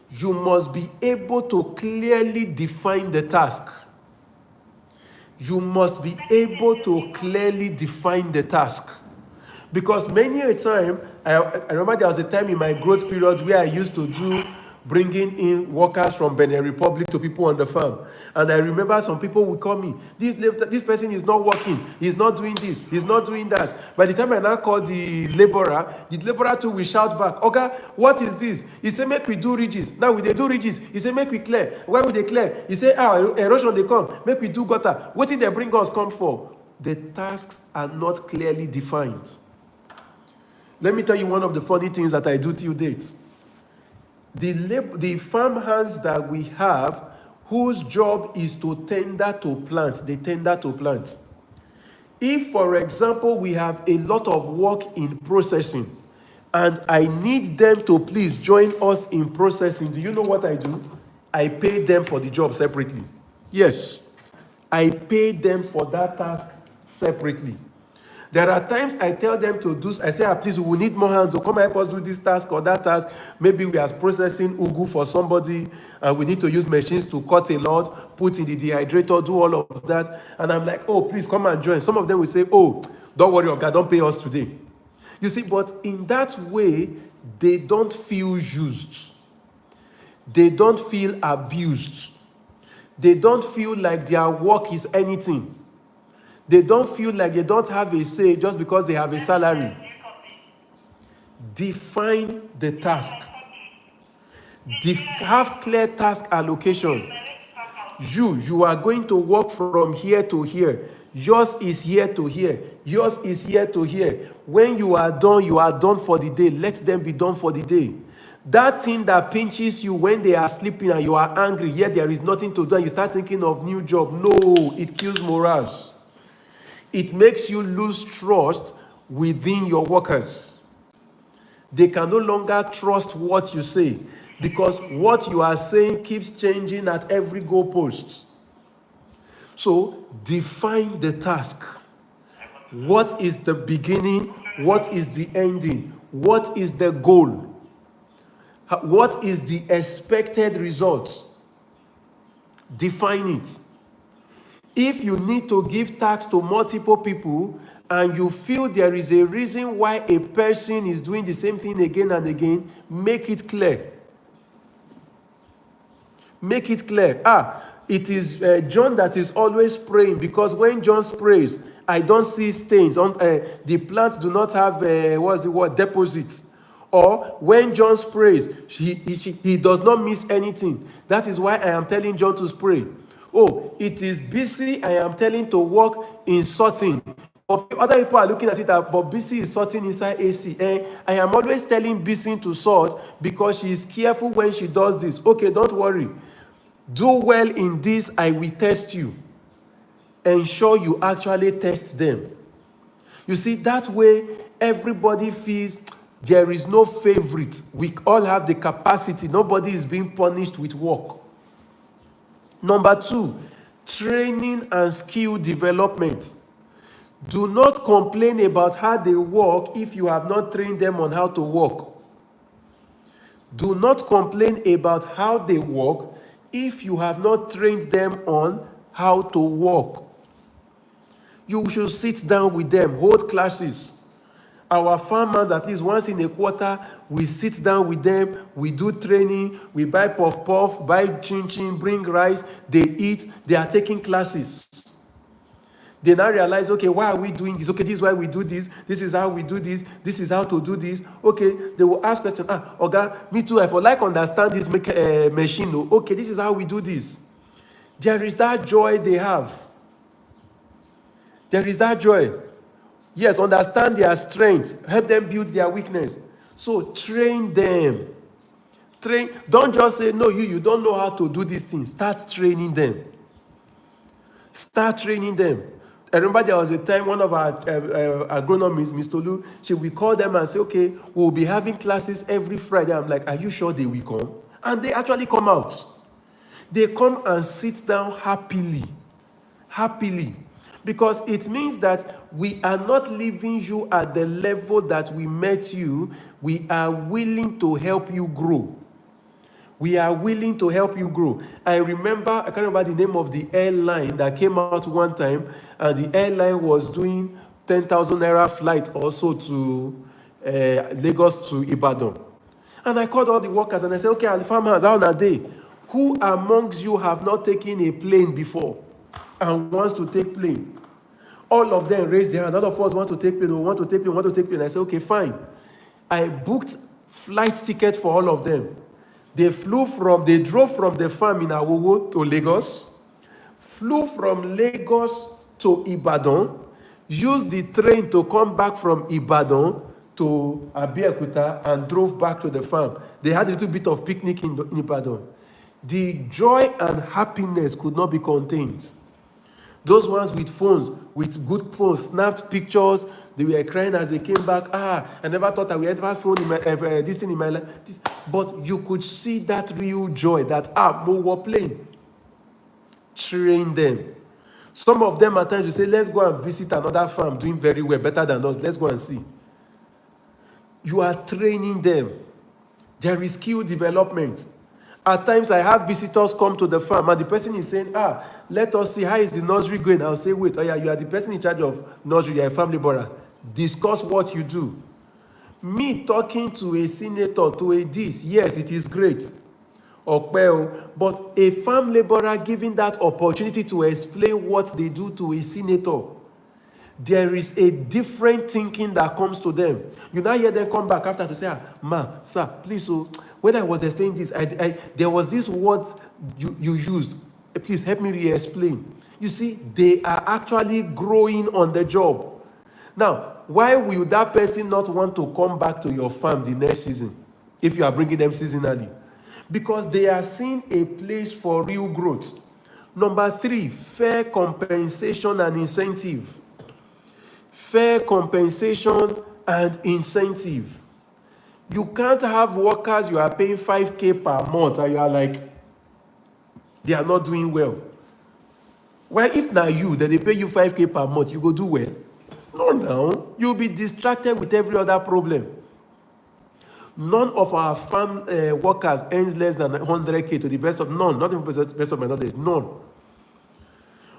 Speaker 1: You must be able to clearly define the task. You must be able to clearly define the task. Because many a time, I remember there was a time in my growth period where I used to do bringing in workers from Benin Republic to people on the farm. And I remember some people would call me, this person is not working, he's not doing this, he's not doing that. By the time I now call the laborer too will shout back, okay, what is this? He said, make we do ridges. Now we do ridges. He said, make we clear. Why would they clear? He said, erosion they come, make we do gutter. What did they bring us come for? The tasks are not clearly defined. Let me tell you one of the funny things that I do till date. The farm hands that we have, whose job is to tender to plants, they tender to plants. If, for example, we have a lot of work in processing, and I need them to please join us in processing, do you know what I do? I pay them for the job separately. Yes, I pay them for that task separately. There are times I tell them to do, I say, please, we need more hands to come help us do this task or that task. Maybe we are processing ugu for somebody and we need to use machines to cut a lot, put in the dehydrator, do all of that. And I'm like, oh, please come and join. Some of them will say, oh, don't worry, Oga, don't pay us today. You see, but in that way, they don't feel used. They don't feel abused. They don't feel like their work is anything. They don't feel like they don't have a say just because they have a salary. Define the task. Have clear task allocation. You are going to work from here to here. Yours is here to here. Yours is here to here. When you are done for the day. Let them be done for the day. That thing that pinches you when they are sleeping and you are angry, yet there is nothing to do, and you start thinking of new job. No, it kills morale. It makes you lose trust within your workers. They can no longer trust what you say because what you are saying keeps changing at every goalpost. So define the task. What is the beginning? What is the ending? What is the goal? What is the expected result? Define it. If you need to give tasks to multiple people and you feel there is a reason why a person is doing the same thing again and again, make it clear. Make it clear. It is John that is always praying, because when John prays, I don't see stains. On the plants do not have deposits. Or when John prays, he does not miss anything. That is why I am telling John to pray. Oh, it is busy. I am telling to walk in sorting. But other people are looking at it, but BC is sorting inside AC. And I am always telling BC to sort because she is careful when she does this. Okay, don't worry. Do well in this, I will test you. Ensure you actually test them. You see, that way everybody feels there is no favorite. We all have the capacity. Nobody is being punished with work. Number 2, training and skill development. Do not complain about how they work if you have not trained them on how to work. Do not complain about how they work if you have not trained them on how to work. You should sit down with them, hold classes. Our farmers, at least once in a quarter, we sit down with them, we do training, we buy puff, buy chin, bring rice, they eat, they are taking classes. They now realize, okay, why are we doing this? Okay, this is why we do this. This is how we do this. This is how to do this. Okay, they will ask questions. Oga, me too, I for like understand this machine. Okay, this is how we do this. There is that joy they have. There is that joy. Yes, understand their strengths. Help them build their weakness. So train them. Don't just say, no, you don't know how to do these things. Start training them. Start training them. I remember there was a time one of our agronomists, Ms. Tolu, she will call them and say, okay, we'll be having classes every Friday. I'm like, are you sure they will come? And they actually come out. They come and sit down happily. Because it means that we are not leaving you at the level that we met you. We are willing to help you grow. We are willing to help you grow. I can't remember the name of the airline that came out one time, and the airline was doing 10,000 naira flight also to Lagos to Ibadan. And I called all the workers and I said, okay, farmers, how are they? Who amongst you have not taken a plane before and wants to take plane? All of them raised their hand. All of us want to take plane, want to take plane. I said, okay, fine. I booked flight ticket for all of them. They drove from the farm in Awowo to Lagos, flew from Lagos to Ibadan, used the train to come back from Ibadan to Abeokuta and drove back to the farm. They had a little bit of picnic in Ibadan. The joy and happiness could not be contained. Those ones with phones, with good phones, snapped pictures. They were crying as they came back. I never thought I would ever have phone this thing in my life. But you could see that real joy that, we were playing. Train them. Some of them at times you say, let's go and visit another farm doing very well, better than us. Let's go and see. You are training them. There is skill development. At times, I have visitors come to the farm, and the person is saying, let us see, how is the nursery going? I'll say, wait, you are the person in charge of nursery, you are a family brother. Discuss what you do. Me talking to a senator, to a this, yes, it is great. But a farm laborer giving that opportunity to explain what they do to a senator, there is a different thinking that comes to them. You now hear them come back after to say, sir, please, when I was explaining this, there was this word you used. Please help me re-explain. You see, they are actually growing on the job. Now, why will that person not want to come back to your farm the next season if you are bringing them seasonally? Because they are seeing a place for real growth. Number 3, fair compensation and incentive. Fair compensation and incentive. You can't have workers you are paying 5,000 per month and you are like, they are not doing well. Well, if now then they pay you 5,000 per month, you go do well. No, now. You'll be distracted with every other problem. None of our farm workers earns less than 100,000 to the best of none. Not even best of my knowledge. None.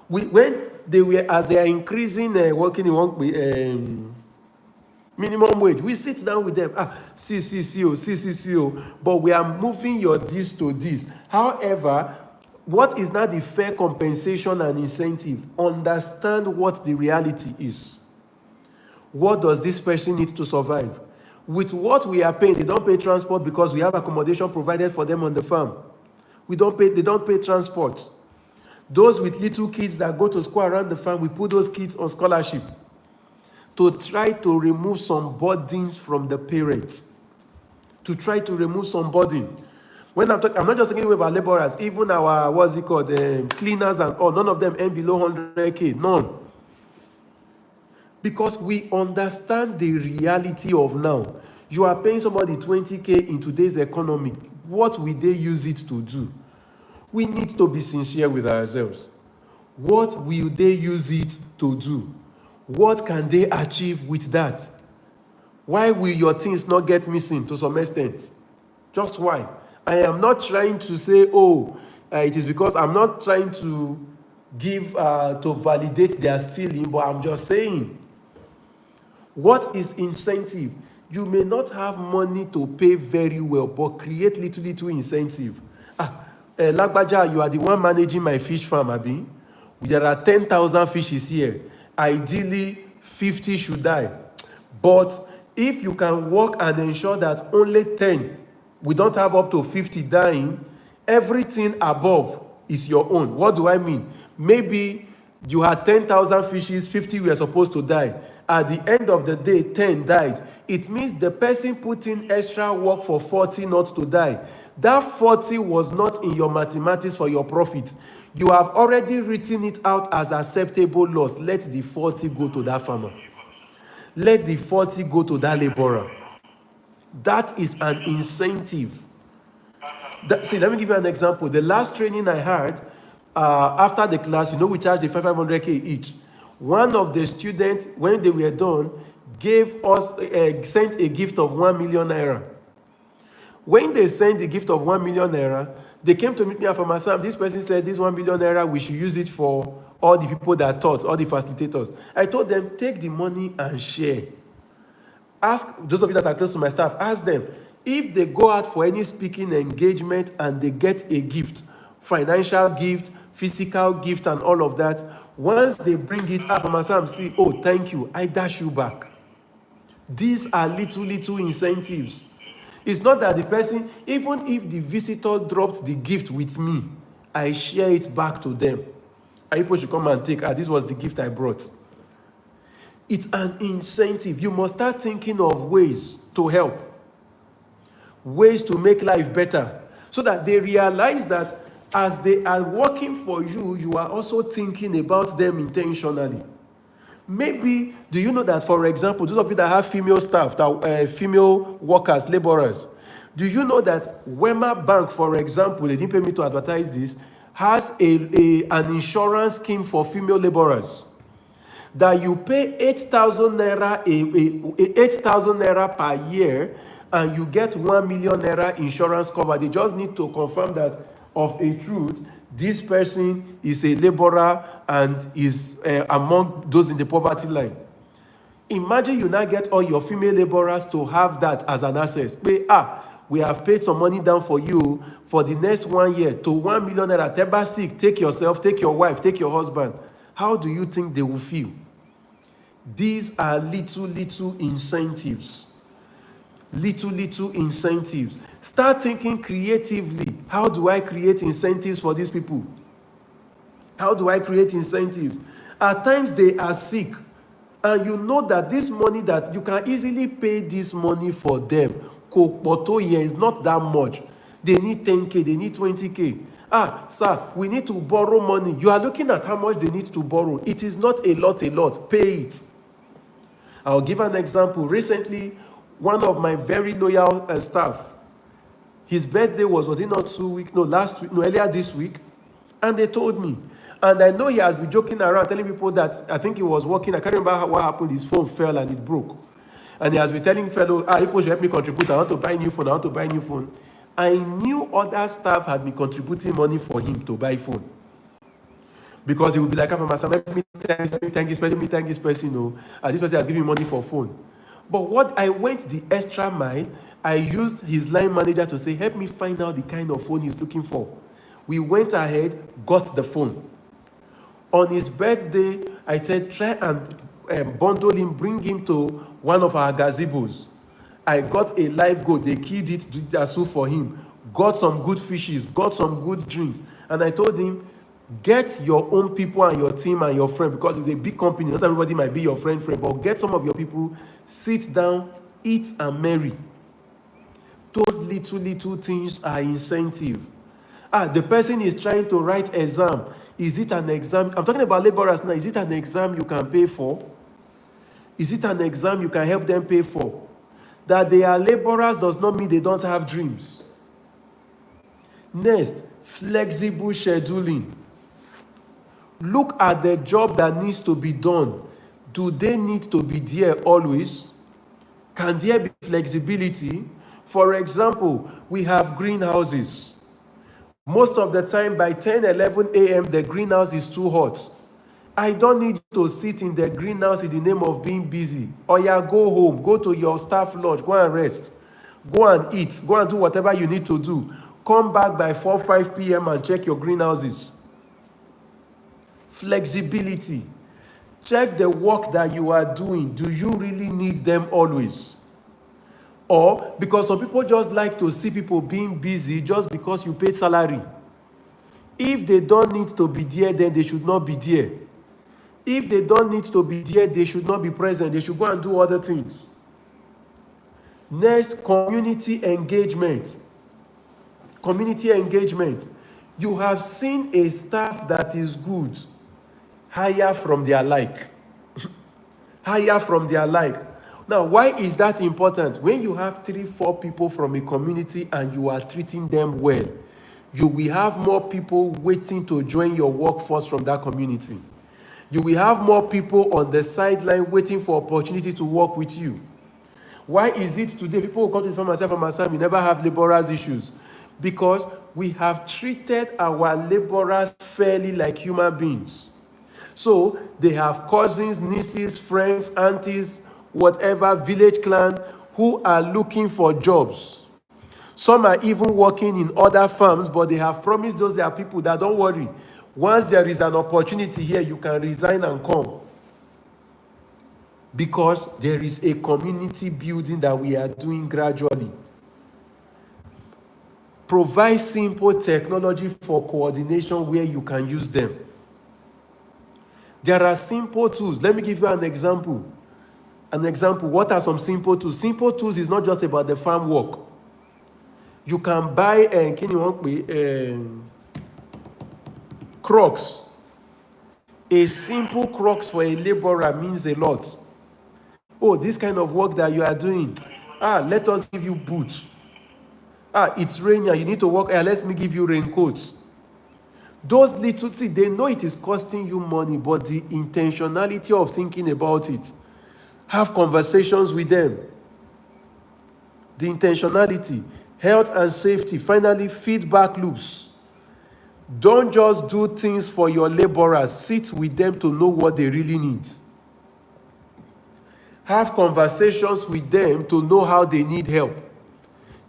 Speaker 1: When as they are increasing working in one minimum wage, we sit down with them. See, but we are moving your this to this. However, what is not the fair compensation and incentive? Understand what the reality is. What does this person need to survive? With what we are paying, they don't pay transport because we have accommodation provided for them on the farm. They don't pay transport. Those with little kids that go to school around the farm, we put those kids on scholarship to try to remove some burdens from the parents. To try to remove some burden. When I'm not just talking about laborers, even our, cleaners and all, none of them earn below 100K, none. Because we understand the reality of now. You are paying somebody 20K in today's economy. What will they use it to do? We need to be sincere with ourselves. What will they use it to do? What can they achieve with that? Why will your things not get missing to some extent? Just why? I am not trying to say, it is because I'm not trying to give, to validate their stealing, but I'm just saying, what is incentive? You may not have money to pay very well, but create little incentive. Lagbaja, you are the one managing my fish farm, Abi. There are 10,000 fishes here. Ideally, 50 should die. But if you can work and ensure that only 10, we don't have up to 50 dying, everything above is your own. What do I mean? Maybe you had 10,000 fishes, 50 were supposed to die. At the end of the day, 10 died. It means the person put in extra work for 40 not to die. That 40 was not in your mathematics for your profit. You have already written it out as acceptable loss. Let the 40 go to that farmer. Let the 40 go to that laborer. That is an incentive. See, let me give you an example. The last training I had, after the class, we charged the 500K each. One of the students, when they were done, sent a gift of 1 million naira. When they sent the gift of 1 million naira, they came to meet me after my son. This person said, this 1 million naira, we should use it for all the people that taught, all the facilitators. I told them, take the money and share. Ask those of you that are close to my staff, ask them, if they go out for any speaking engagement and they get a gift, financial gift, physical gift, and all of that, once they bring it up, my son say, thank you, I dash you back. These are little incentives. It's not that the person, even if the visitor dropped the gift with me, I share it back to them. And people should come and take, this was the gift I brought. It's an incentive. You must start thinking of ways to help, ways to make life better, so that they realize that as they are working for you, you are also thinking about them intentionally. Maybe, do you know that, for example, those of you that have female staff, female workers, laborers, do you know that Wema Bank, for example, they didn't pay me to advertise this, has an insurance scheme for female laborers? That you pay 8,000 naira 8,000 naira per year, and you get 1 million naira insurance cover. They just need to confirm that, of a truth, this person is a laborer and is among those in the poverty line. Imagine you now get all your female laborers to have that as an asset. We have paid some money down for you for the next 1 year to 1 million naira. Teba sick, take yourself, take your wife, take your husband. How do you think they will feel? These are little incentives. Little incentives. Start thinking creatively. How do I create incentives for these people? How do I create incentives? At times they are sick, and you know that this money, that you can easily pay this money for them. Kopoto here is not that much. They need 10K, they need 20K. Sir, we need to borrow money. You are looking at how much they need to borrow. It is not a lot. Pay it. I'll give an example. Recently, one of my very loyal staff, his birthday was it not 2 weeks? No, last week, no, earlier this week. And they told me. And I know he has been joking around, telling people that I think he was working. I can't remember what happened. His phone fell and it broke. And he has been telling fellow, people should help me contribute. I want to buy a new phone. I knew other staff had been contributing money for him to buy phone. Because he would be like, let me thank this person, let me thank this person, this person has given me money for phone. But what I went the extra mile, I used his line manager to say, help me find out the kind of phone he's looking for. We went ahead, got the phone. On his birthday, I said, try and bundle him, bring him to one of our gazebos. I got a live goat, they killed it, did a soup for him, got some good fishes, got some good drinks. And I told him, get your own people and your team and your friend, because it's a big company, not everybody might be your friend, but get some of your people, sit down, eat and merry. Those little things are incentive. The person is trying to write exam. Is it an exam? I'm talking about laborers now. Is it an exam you can pay for? Is it an exam you can help them pay for? That they are laborers does not mean they don't have dreams. Next, flexible scheduling. Look at the job that needs to be done. Do they need to be there always? Can there be flexibility? For example, we have greenhouses. Most of the time, by 10, 11 a.m., the greenhouse is too hot. I don't need to sit in the greenhouse in the name of being busy. Or go home, go to your staff lodge, go and rest. Go and eat, go and do whatever you need to do. Come back by 4, 5 p.m. and check your greenhouses. Flexibility. Check the work that you are doing. Do you really need them always? Or because some people just like to see people being busy just because you paid salary. If they don't need to be there, then they should not be there. If they don't need to be there, they should not be present. They should go and do other things. Next, community engagement. Community engagement. You have seen a staff that is good. Hire from their like. Hire from their like. Now, why is that important? When you have 3, 4 people from a community and you are treating them well, you will have more people waiting to join your workforce from that community. You will have more people on the sideline waiting for opportunity to work with you. Why is it today people who come to Farmer we never have laborers issues? Because we have treated our laborers fairly like human beings. So they have cousins, nieces, friends, aunties, whatever, village clan, who are looking for jobs. Some are even working in other farms, but they have promised those are people that don't worry. Once there is an opportunity here, you can resign and come. Because there is a community building that we are doing gradually. Provide simple technology for coordination where you can use them. There are simple tools. Let me give you an example. What are some simple tools? Simple tools is not just about the farm work. You can buy Crocs. A simple Crocs for a laborer means a lot. Oh, this kind of work that you are doing. Let us give you boots. It's raining, you need to work. Let me give you raincoats. Those little things, they know it is costing you money, but the intentionality of thinking about it. Have conversations with them. The intentionality, health and safety. Finally, feedback loops. Don't just do things for your laborers. Sit with them to know what they really need. Have conversations with them to know how they need help.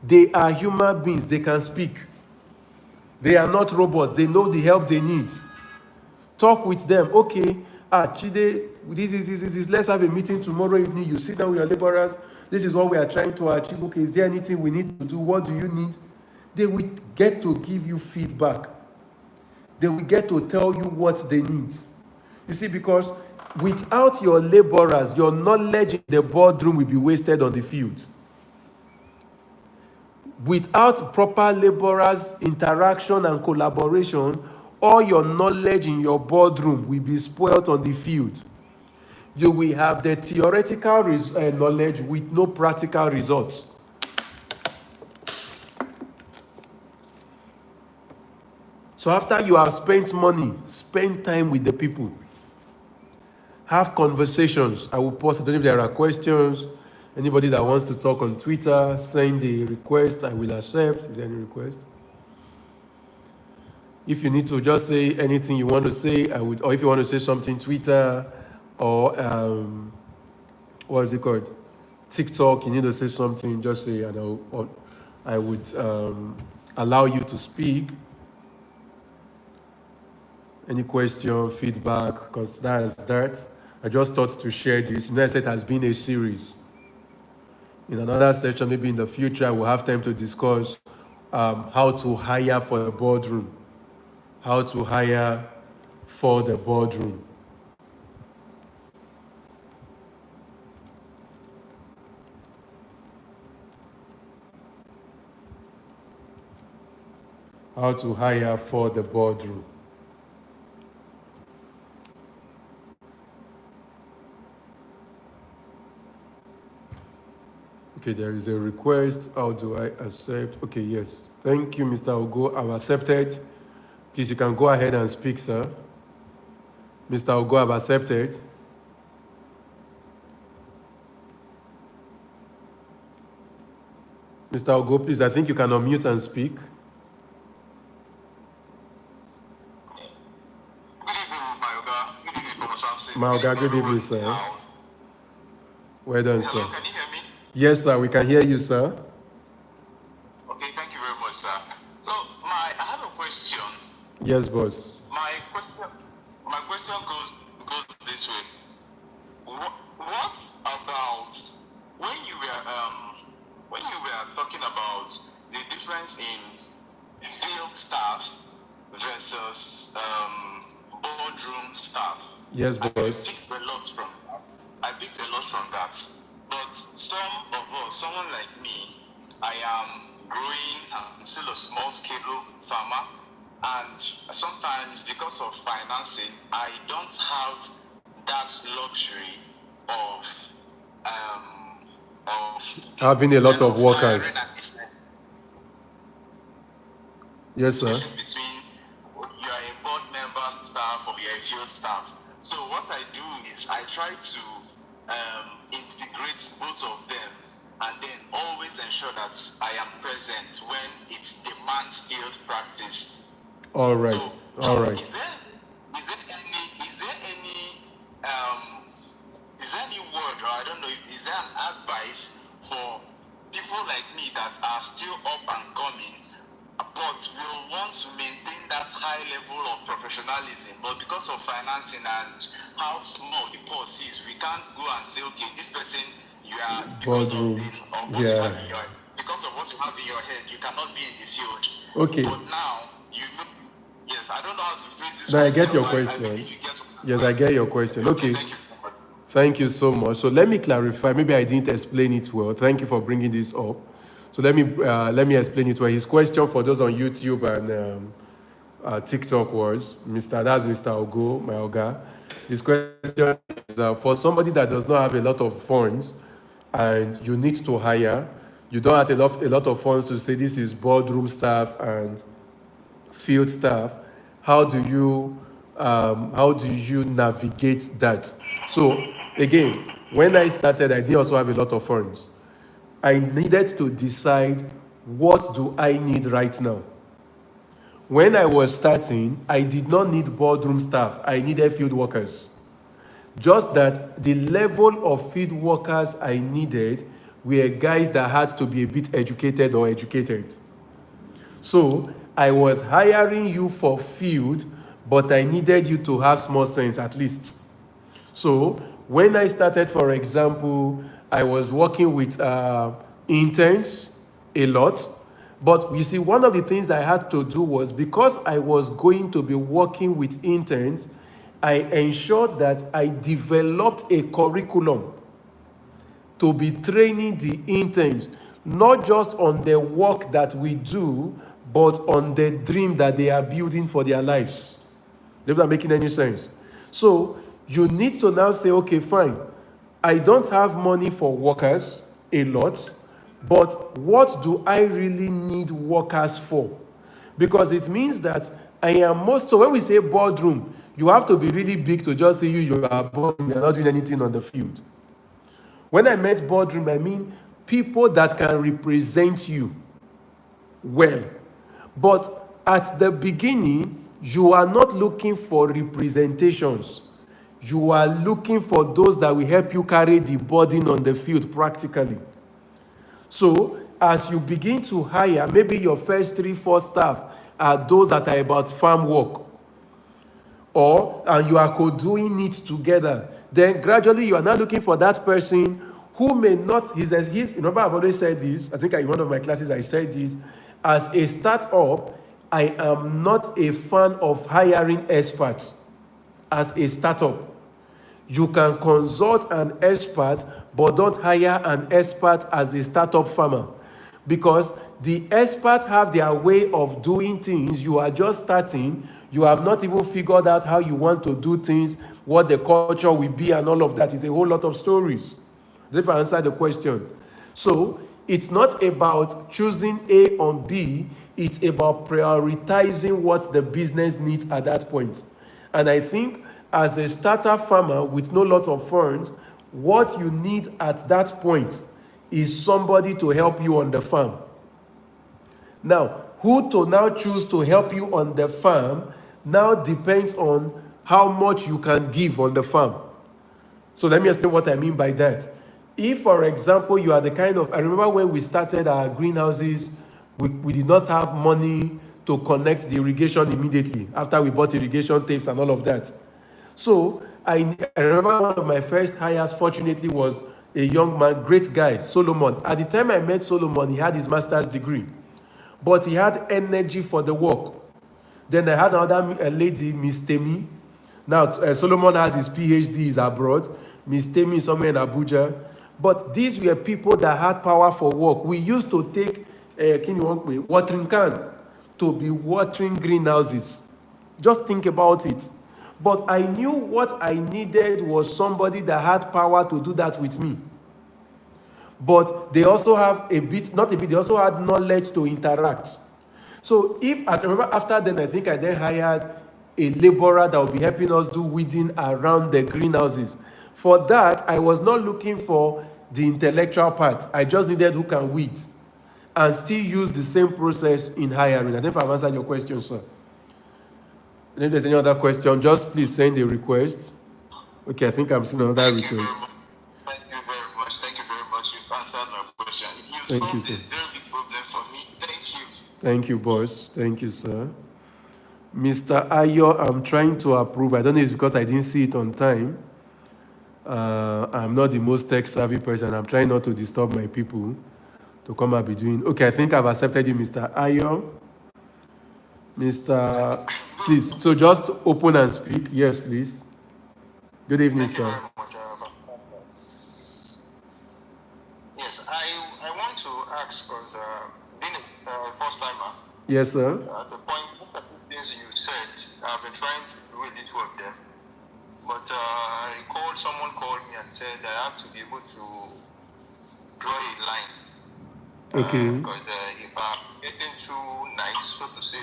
Speaker 1: They are human beings. They can speak. They are not robots. They know the help they need. Talk with them. Okay, Chide, this. Let's have a meeting tomorrow evening. You sit down with your laborers. This is what we are trying to achieve. Okay, is there anything we need to do? What do you need? They will get to give you feedback. They will get to tell you what they need. You see, because without your laborers, your knowledge in the boardroom will be wasted on the field. Without proper laborers' interaction and collaboration, all your knowledge in your boardroom will be spoiled on the field. You will have the theoretical knowledge with no practical results. So after you have spent money, spend time with the people. Have conversations. I will post. I don't know if there are questions. Anybody that wants to talk on Twitter, send a request. I will accept. Is there any request? If you need to just say anything you want to say, I would, or if you want to say something, Twitter or what is it called? TikTok, you need to say something, just say, and I would allow you to speak. Any question, feedback, because that's that. I just thought to share this. You know, I said it has been a series. In another session, maybe in the future, we'll have time to discuss how to hire for the boardroom. How to hire for the boardroom. How to hire for the boardroom. Okay, there is a request. How do I accept? Okay, yes. Thank you, Mr. Ogo. I've accepted. Please, you can go ahead and speak, sir. Mr. Ogo, I've accepted. Mr. Ogo, please, I think you can unmute and speak.
Speaker 2: Good evening, Mayoga. Good evening, Professor Samson.
Speaker 1: Mayoga, good evening, sir. Well done, sir.
Speaker 2: Hello, can you hear me?
Speaker 1: Yes, sir, we can hear you, sir.
Speaker 2: Okay, thank you very much, sir. So, I have a question.
Speaker 1: Yes, boss.
Speaker 2: My question goes this way. What about when you were talking about the difference in field staff versus boardroom staff?
Speaker 1: Yes, boss.
Speaker 2: I picked a lot from that. But someone like me, I am growing, I'm still a small scale farmer, and sometimes because of financing, I don't have that luxury of
Speaker 1: having a lot of workers. Yes, sir.
Speaker 2: Between you are a board member staff or you're a field staff. So what I do is I try to integrate both of them and then always ensure that I am present when it demands field practice.
Speaker 1: All right.
Speaker 2: So,
Speaker 1: all right.
Speaker 2: Is there any word, or I don't know, is there an advice for people like me that are still up and coming, but will want to maintain that high level of professionalism, but because of financing and how small the purse is, we can't go and say, okay, this person, you are because of what you have in your, because of what you have in your head, you cannot be in the field.
Speaker 1: Okay.
Speaker 2: But now you know. Yes, I don't know how to phrase this.
Speaker 1: No, I get your question. Yes, I get your question. Okay. Thank you so much. So let me clarify. Maybe I didn't explain it well. Thank you for bringing this up. So let me explain it well. His question for those on YouTube and TikTok was that's Mr. Ogo, Mayoga. His question is for somebody that does not have a lot of funds and you need to hire, you don't have a lot of funds to say this is boardroom staff and field staff. How do you navigate that? So again, when I started, I did also have a lot of funds. I needed to decide, what do I need right now? When I was starting, I did not need boardroom staff. I needed field workers. Just that the level of field workers I needed were guys that had to be a bit educated or educated. So I was hiring you for field, but I needed you to have small sense at least. So when I started, for example, I was working with interns a lot. But you see, one of the things I had to do was, because I was going to be working with interns, I ensured that I developed a curriculum to be training the interns, not just on the work that we do, but on the dream that they are building for their lives. They're not making any sense. So you need to now say, okay, fine, I don't have money for workers a lot, but what do I really need workers for? Because it means that so when we say boardroom, you have to be really big to just say you are boardroom, you're not doing anything on the field. When I meant boardroom, I mean people that can represent you well. But At the beginning, you are not looking for representations. You are looking for those that will help you carry the burden on the field practically. So as you begin to hire, maybe your first 3-4 staff are those that are about farm work, and you are co-doing it together. Then gradually you are now looking for that person who may not, remember I've always said this, I think in one of my classes I said this, as a startup, I am not a fan of hiring experts as a startup. You can consult an expert, but don't hire an expert as a startup farmer, because the experts have their way of doing things. You are just starting. You have not even figured out how you want to do things, what the culture will be, and all of that is a whole lot of stories. If I answer the question. So it's not about choosing A on B. It's about prioritizing what the business needs at that point. And I think as a starter farmer with no lot of funds, what you need at that point is somebody to help you on the farm. Now, who to now choose to help you on the farm now depends on how much you can give on the farm. So let me explain what I mean by that. If, for example, you are the kind of, I remember when we started our greenhouses, we did not have money to connect the irrigation immediately after we bought irrigation tapes and all of that. So I remember one of my first hires, fortunately, was a young man, great guy, Solomon. At the time I met Solomon, he had his master's degree, but he had energy for the work. Then I had another lady, Miss Temi. Now, Solomon has his PhD, he's abroad. Miss Temi is somewhere in Abuja. But these were people that had power for work. We used to take watering can to be watering greenhouses. Just think about it. But I knew what I needed was somebody that had power to do that with me. But they also have they also had knowledge to interact. So I remember after then, I think I then hired a laborer that would be helping us do weeding around the greenhouses. For that, I was not looking for the intellectual part. I just needed who can weed and still use the same process in hiring. I don't know if I've answered your question, sir. And if there's any other question, just please send a request. Okay, I think I'm seeing another request.
Speaker 2: Thank you very much. Thank you very much. You've answered my question. You
Speaker 1: Thank you,
Speaker 2: solved
Speaker 1: sir.
Speaker 2: a very big problem for me. Thank you.
Speaker 1: Thank you, boss. Thank you, sir. Mr. Ayo, I'm trying to approve. I don't know if it's because I didn't see it on time. I'm not the most tech-savvy person. I'm trying not to disturb my people to come and be doing. Okay, I think I've accepted you, Mr. Ayo. Mr. Please, so just open and speak. Yes, please. Good evening,
Speaker 2: Thank
Speaker 1: sir.
Speaker 2: you very much. Yes, I want to ask, because being a first timer,
Speaker 1: Yes, sir.
Speaker 2: the point, most of the things you said, I've been trying to do a little of them. But I recalled someone called me and said I have to be able to draw a line.
Speaker 1: Okay.
Speaker 2: Because if I'm getting too nice, so to say,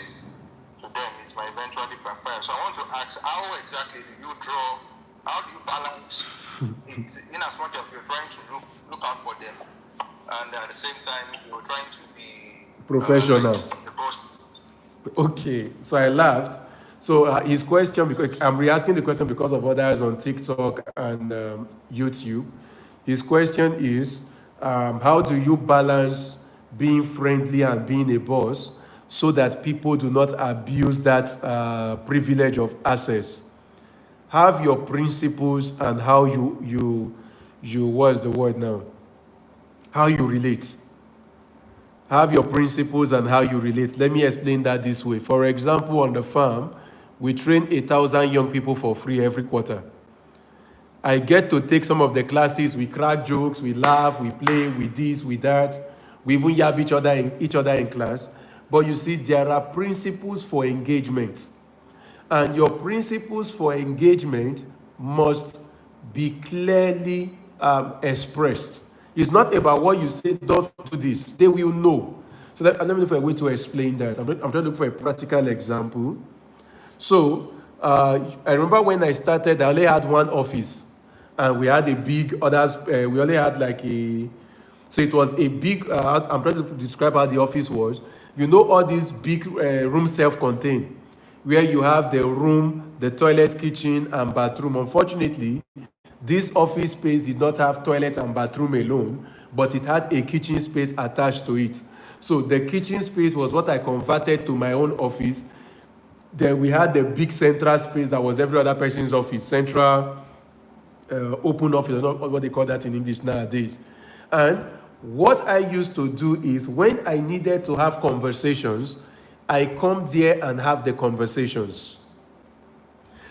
Speaker 2: to them, it might eventually backfire. So I want to ask, how exactly do you draw, how do you balance it, in as much as you're trying to look out for them, and at the same time, you're trying to be
Speaker 1: Professional.
Speaker 2: the boss.
Speaker 1: Okay, so I laughed. So his question, because I'm re-asking the question because of others on TikTok and YouTube. His question is, how do you balance being friendly and being a boss so that people do not abuse that privilege of access? Have your principles and how you what's the word now? How you relate. Have your principles and how you relate. Let me explain that this way. For example, on the farm, we train 1,000 young people for free every quarter. I get to take some of the classes, we crack jokes, we laugh, we play, we this, we that. We even yab each other in class. But you see, there are principles for engagement. And your principles for engagement must be clearly expressed. It's not about what you say, don't do this. They will know. So let me look for a way to explain that. I'm trying to look for a practical example. So I remember when I started, I only had one office. And we had a big, we only had like a, so it was a big, I'm trying to describe how the office was. You know all these big room self-contained, where you have the room, the toilet, kitchen, and bathroom. Unfortunately, this office space did not have toilet and bathroom alone, but it had a kitchen space attached to it. So the kitchen space was what I converted to my own office. Then we had the big central space that was every other person's office, central open office, I don't know what they call that in English nowadays. And what I used to do is when I needed to have conversations, I come there and have the conversations.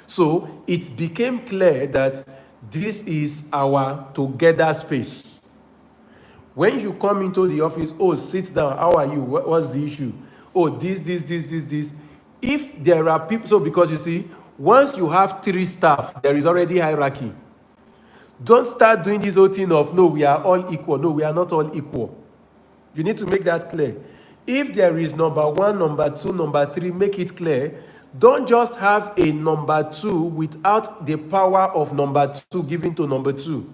Speaker 1: So it became clear that this is our together space. When you come into the office, oh, sit down, how are you? What's the issue? Oh, this. If there are people, so because you see, once you have 3 staff, there is already hierarchy. Don't start doing this whole thing of, no, we are all equal. No, we are not all equal. You need to make that clear. If there is number 1, number 2, number 3, make it clear. Don't just have a number 2 without the power of number 2 given to number 2.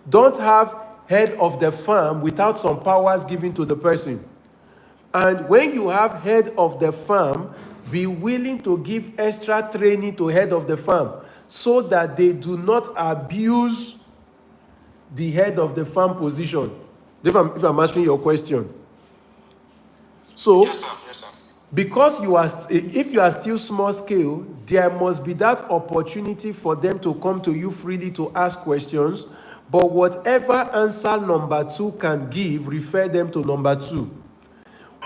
Speaker 1: Don't have head of the farm without some powers given to the person. And when you have head of the farm, be willing to give extra training to head of the farm so that they do not abuse the head of the farm position. If I'm answering your question. So,
Speaker 2: Yes, sir. Yes, sir.
Speaker 1: because if you are still small scale, there must be that opportunity for them to come to you freely to ask questions. But whatever answer number 2 can give, refer them to number 2.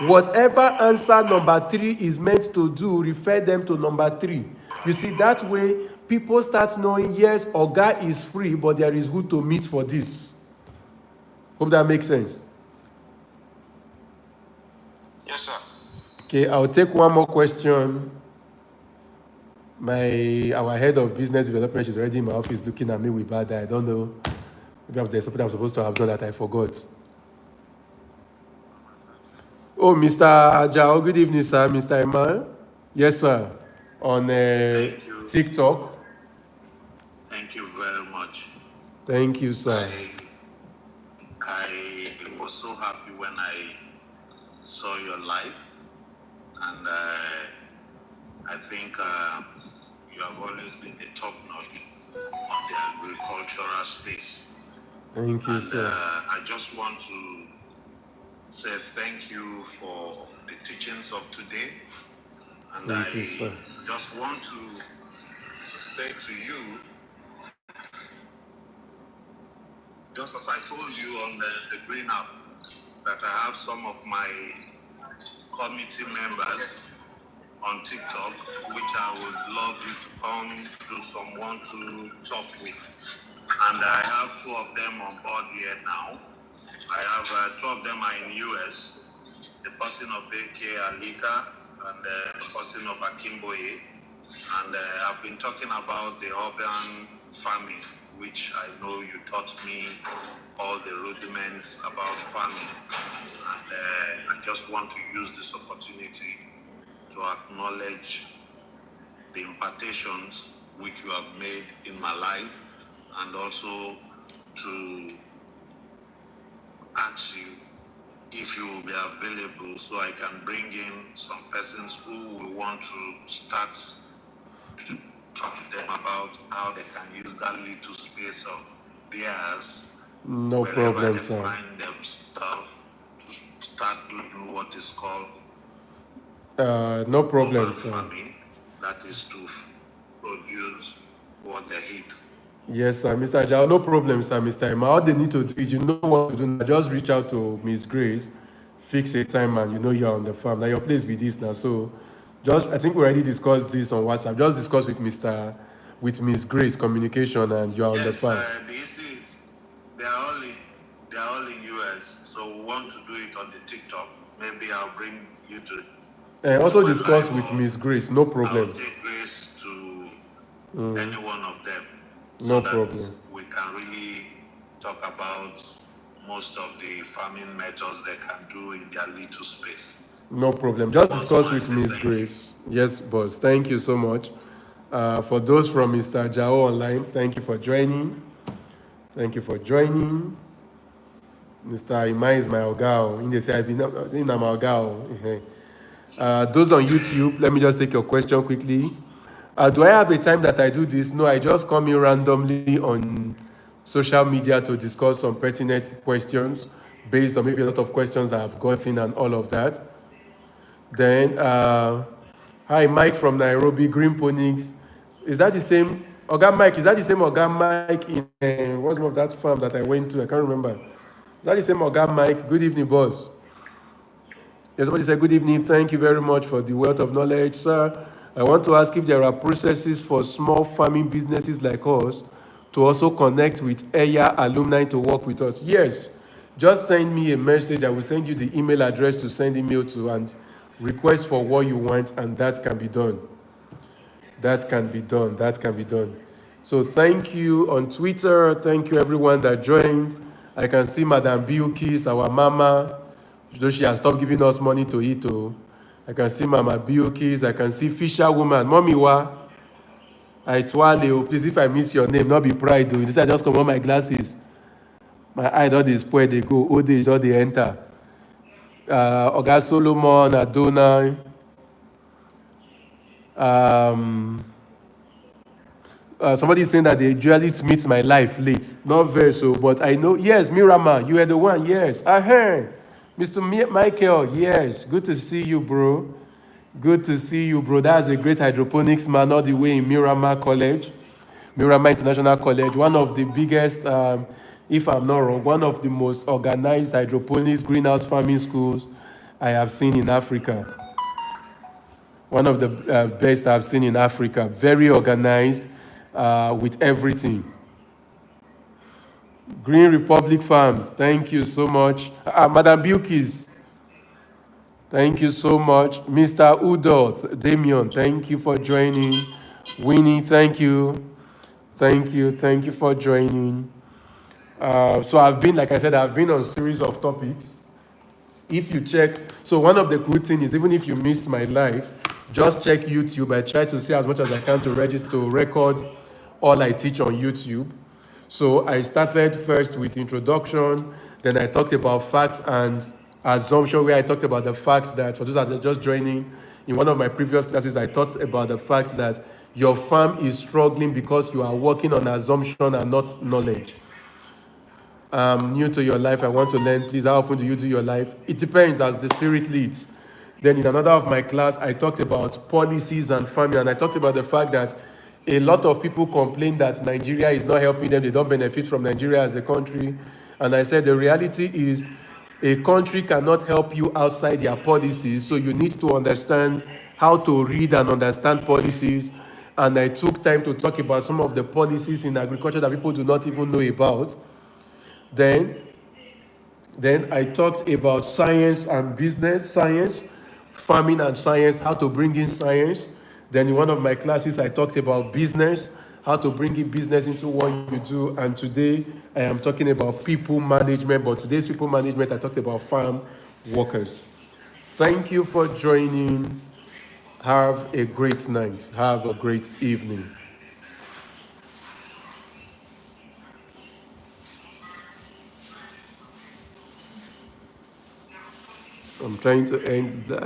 Speaker 1: Whatever answer number 3 is meant to do, refer them to number 3. You see, that way, people start knowing, yes, Oga is free, but there is who to meet for this. Hope that makes sense.
Speaker 2: Yes, sir.
Speaker 1: Okay, I'll take one more question. Our head of business development is already in my office looking at me with bad eye. I don't know. Maybe there's something I'm supposed to have done that I forgot. Oh, Mr. Ajao, good evening, sir. Mr. Emma. Yes, sir. On TikTok.
Speaker 3: Thank you very much.
Speaker 1: Thank you, sir.
Speaker 3: I was so happy when I saw your live, and I think you have always been a top notch on the agricultural space.
Speaker 1: Thank you,
Speaker 3: And
Speaker 1: sir.
Speaker 3: I just want to say thank you for the teachings of today. And
Speaker 1: Thank you, sir.
Speaker 3: just want to say to you, just as I told you on the Green app, that I have some of my committee members on TikTok, which I would love you to come do some one-to-talk with. And I have 2 of them on board here now. I have 2 of them are in US, the person of AK Alika and the person of Akimboye. And I've been talking about the urban farming, which I know you taught me all the rudiments about farming. And I just want to use this opportunity to acknowledge the impartations which you have made in my life, and also to ask you if you will be available so I can bring in some persons who will want to start to talk to them about how they can use that little space of theirs.
Speaker 1: No
Speaker 3: wherever
Speaker 1: problem,
Speaker 3: they
Speaker 1: sir.
Speaker 3: find themselves to start doing what is called
Speaker 1: No problem,
Speaker 3: urban
Speaker 1: sir.
Speaker 3: farming, that is to produce what they eat.
Speaker 1: Yes, sir. Mr. Ajao, no problem, sir. Mr. Emma, all they need to do is, you know what to do now. Just reach out to Miss Grace, fix a time, and you know you're on the farm. Now your place with this now. So I think we already discussed this on WhatsApp. Just discuss with Miss Grace communication, and you're on the
Speaker 3: Yes,
Speaker 1: farm.
Speaker 3: the issue is they are all in US, so we want to do it on the TikTok. Maybe I'll bring you to.
Speaker 1: And also
Speaker 3: Well,
Speaker 1: discuss
Speaker 3: I
Speaker 1: with
Speaker 3: will.
Speaker 1: Miss Grace. No
Speaker 3: I'll
Speaker 1: problem.
Speaker 3: take Grace to any one of them,
Speaker 1: No
Speaker 3: so that
Speaker 1: problem.
Speaker 3: we can really talk about most of the farming methods they can do in their little space.
Speaker 1: No problem. Just
Speaker 3: Also,
Speaker 1: discuss
Speaker 3: I
Speaker 1: with
Speaker 3: say
Speaker 1: Miss
Speaker 3: thank you.
Speaker 1: Grace. Yes, boss. Thank you so much. For those from Mr. Ajao online, thank you for joining. Thank you for joining. Mr. Imai is my Ogao. In they say, I've been in my Ogao. Those on YouTube, let me just take your question quickly. Do I have a time that I do this? No, I just come in randomly on social media to discuss some pertinent questions based on maybe a lot of questions I've gotten and all of that. Then, hi, Mike from Nairobi, Green Ponies. Is that the same? Oga Mike, is that the same Oga Mike in what's the name of that farm that I went to? I can't remember. Is that the same Oga Mike? Good evening, boss. Yes, somebody said, good evening. Thank you very much for the wealth of knowledge, sir. I want to ask if there are processes for small farming businesses like us to also connect with EYA alumni to work with us. Yes, just send me a message. I will send you the email address to send email to and request for what you want, and that can be done. That can be done. That can be done. So thank you on Twitter. Thank you everyone that joined. I can see Madam Biukis, our mama, though she has stopped giving us money to eat. Oh. I can see Mama Biukis. I can see Fisher Woman. Mommy Wa. Aitwale. Please, if I miss your name, not be pride. Though. This I just come on my glasses. My eye don't dey spoil, they go. Old age don't they enter. Oga Solomon, Adonai. Somebody is saying that they usually meet my life late. Not very so, but I know. Yes, Mirama, you are the one. Yes. Mr. Michael, yes. Good to see you, bro. Good to see you, bro. That's a great hydroponics man all the way in Miramar College. Miramar International College. One of the biggest, if I'm not wrong, one of the most organized hydroponics greenhouse farming schools I have seen in Africa. One of the best I've seen in Africa. Very organized with everything. Green Republic Farms, thank you so much. Madam Biukis, thank you so much. Mr. Udo, Damien, thank you for joining. Winnie, thank you. Thank you for joining. So I've been, like I said, I've been on a series of topics. If you check, so one of the good things is even if you missed my live, just check YouTube. I try to see as much as I can to register, to record all I teach on YouTube. So I started first with introduction, then I talked about facts and assumption, where I talked about the fact that, for those that are just joining, in one of my previous classes, I talked about the fact that your farm is struggling because you are working on assumption and not knowledge. New to your life, I want to learn, please, how often do you do your life? It depends as the spirit leads. Then in another of my class, I talked about policies and farming, and I talked about the fact that a lot of people complain that Nigeria is not helping them, they don't benefit from Nigeria as a country. And I said the reality is a country cannot help you outside their policies, so you need to understand how to read and understand policies. And I took time to talk about some of the policies in agriculture that people do not even know about. Then I talked about science and business, science, farming and science, how to bring in science. Then in one of my classes, I talked about business, how to bring in business into what you do. And today, I am talking about people management. But today's people management, I talked about farm workers. Thank you for joining. Have a great night. Have a great evening. I'm trying to end that.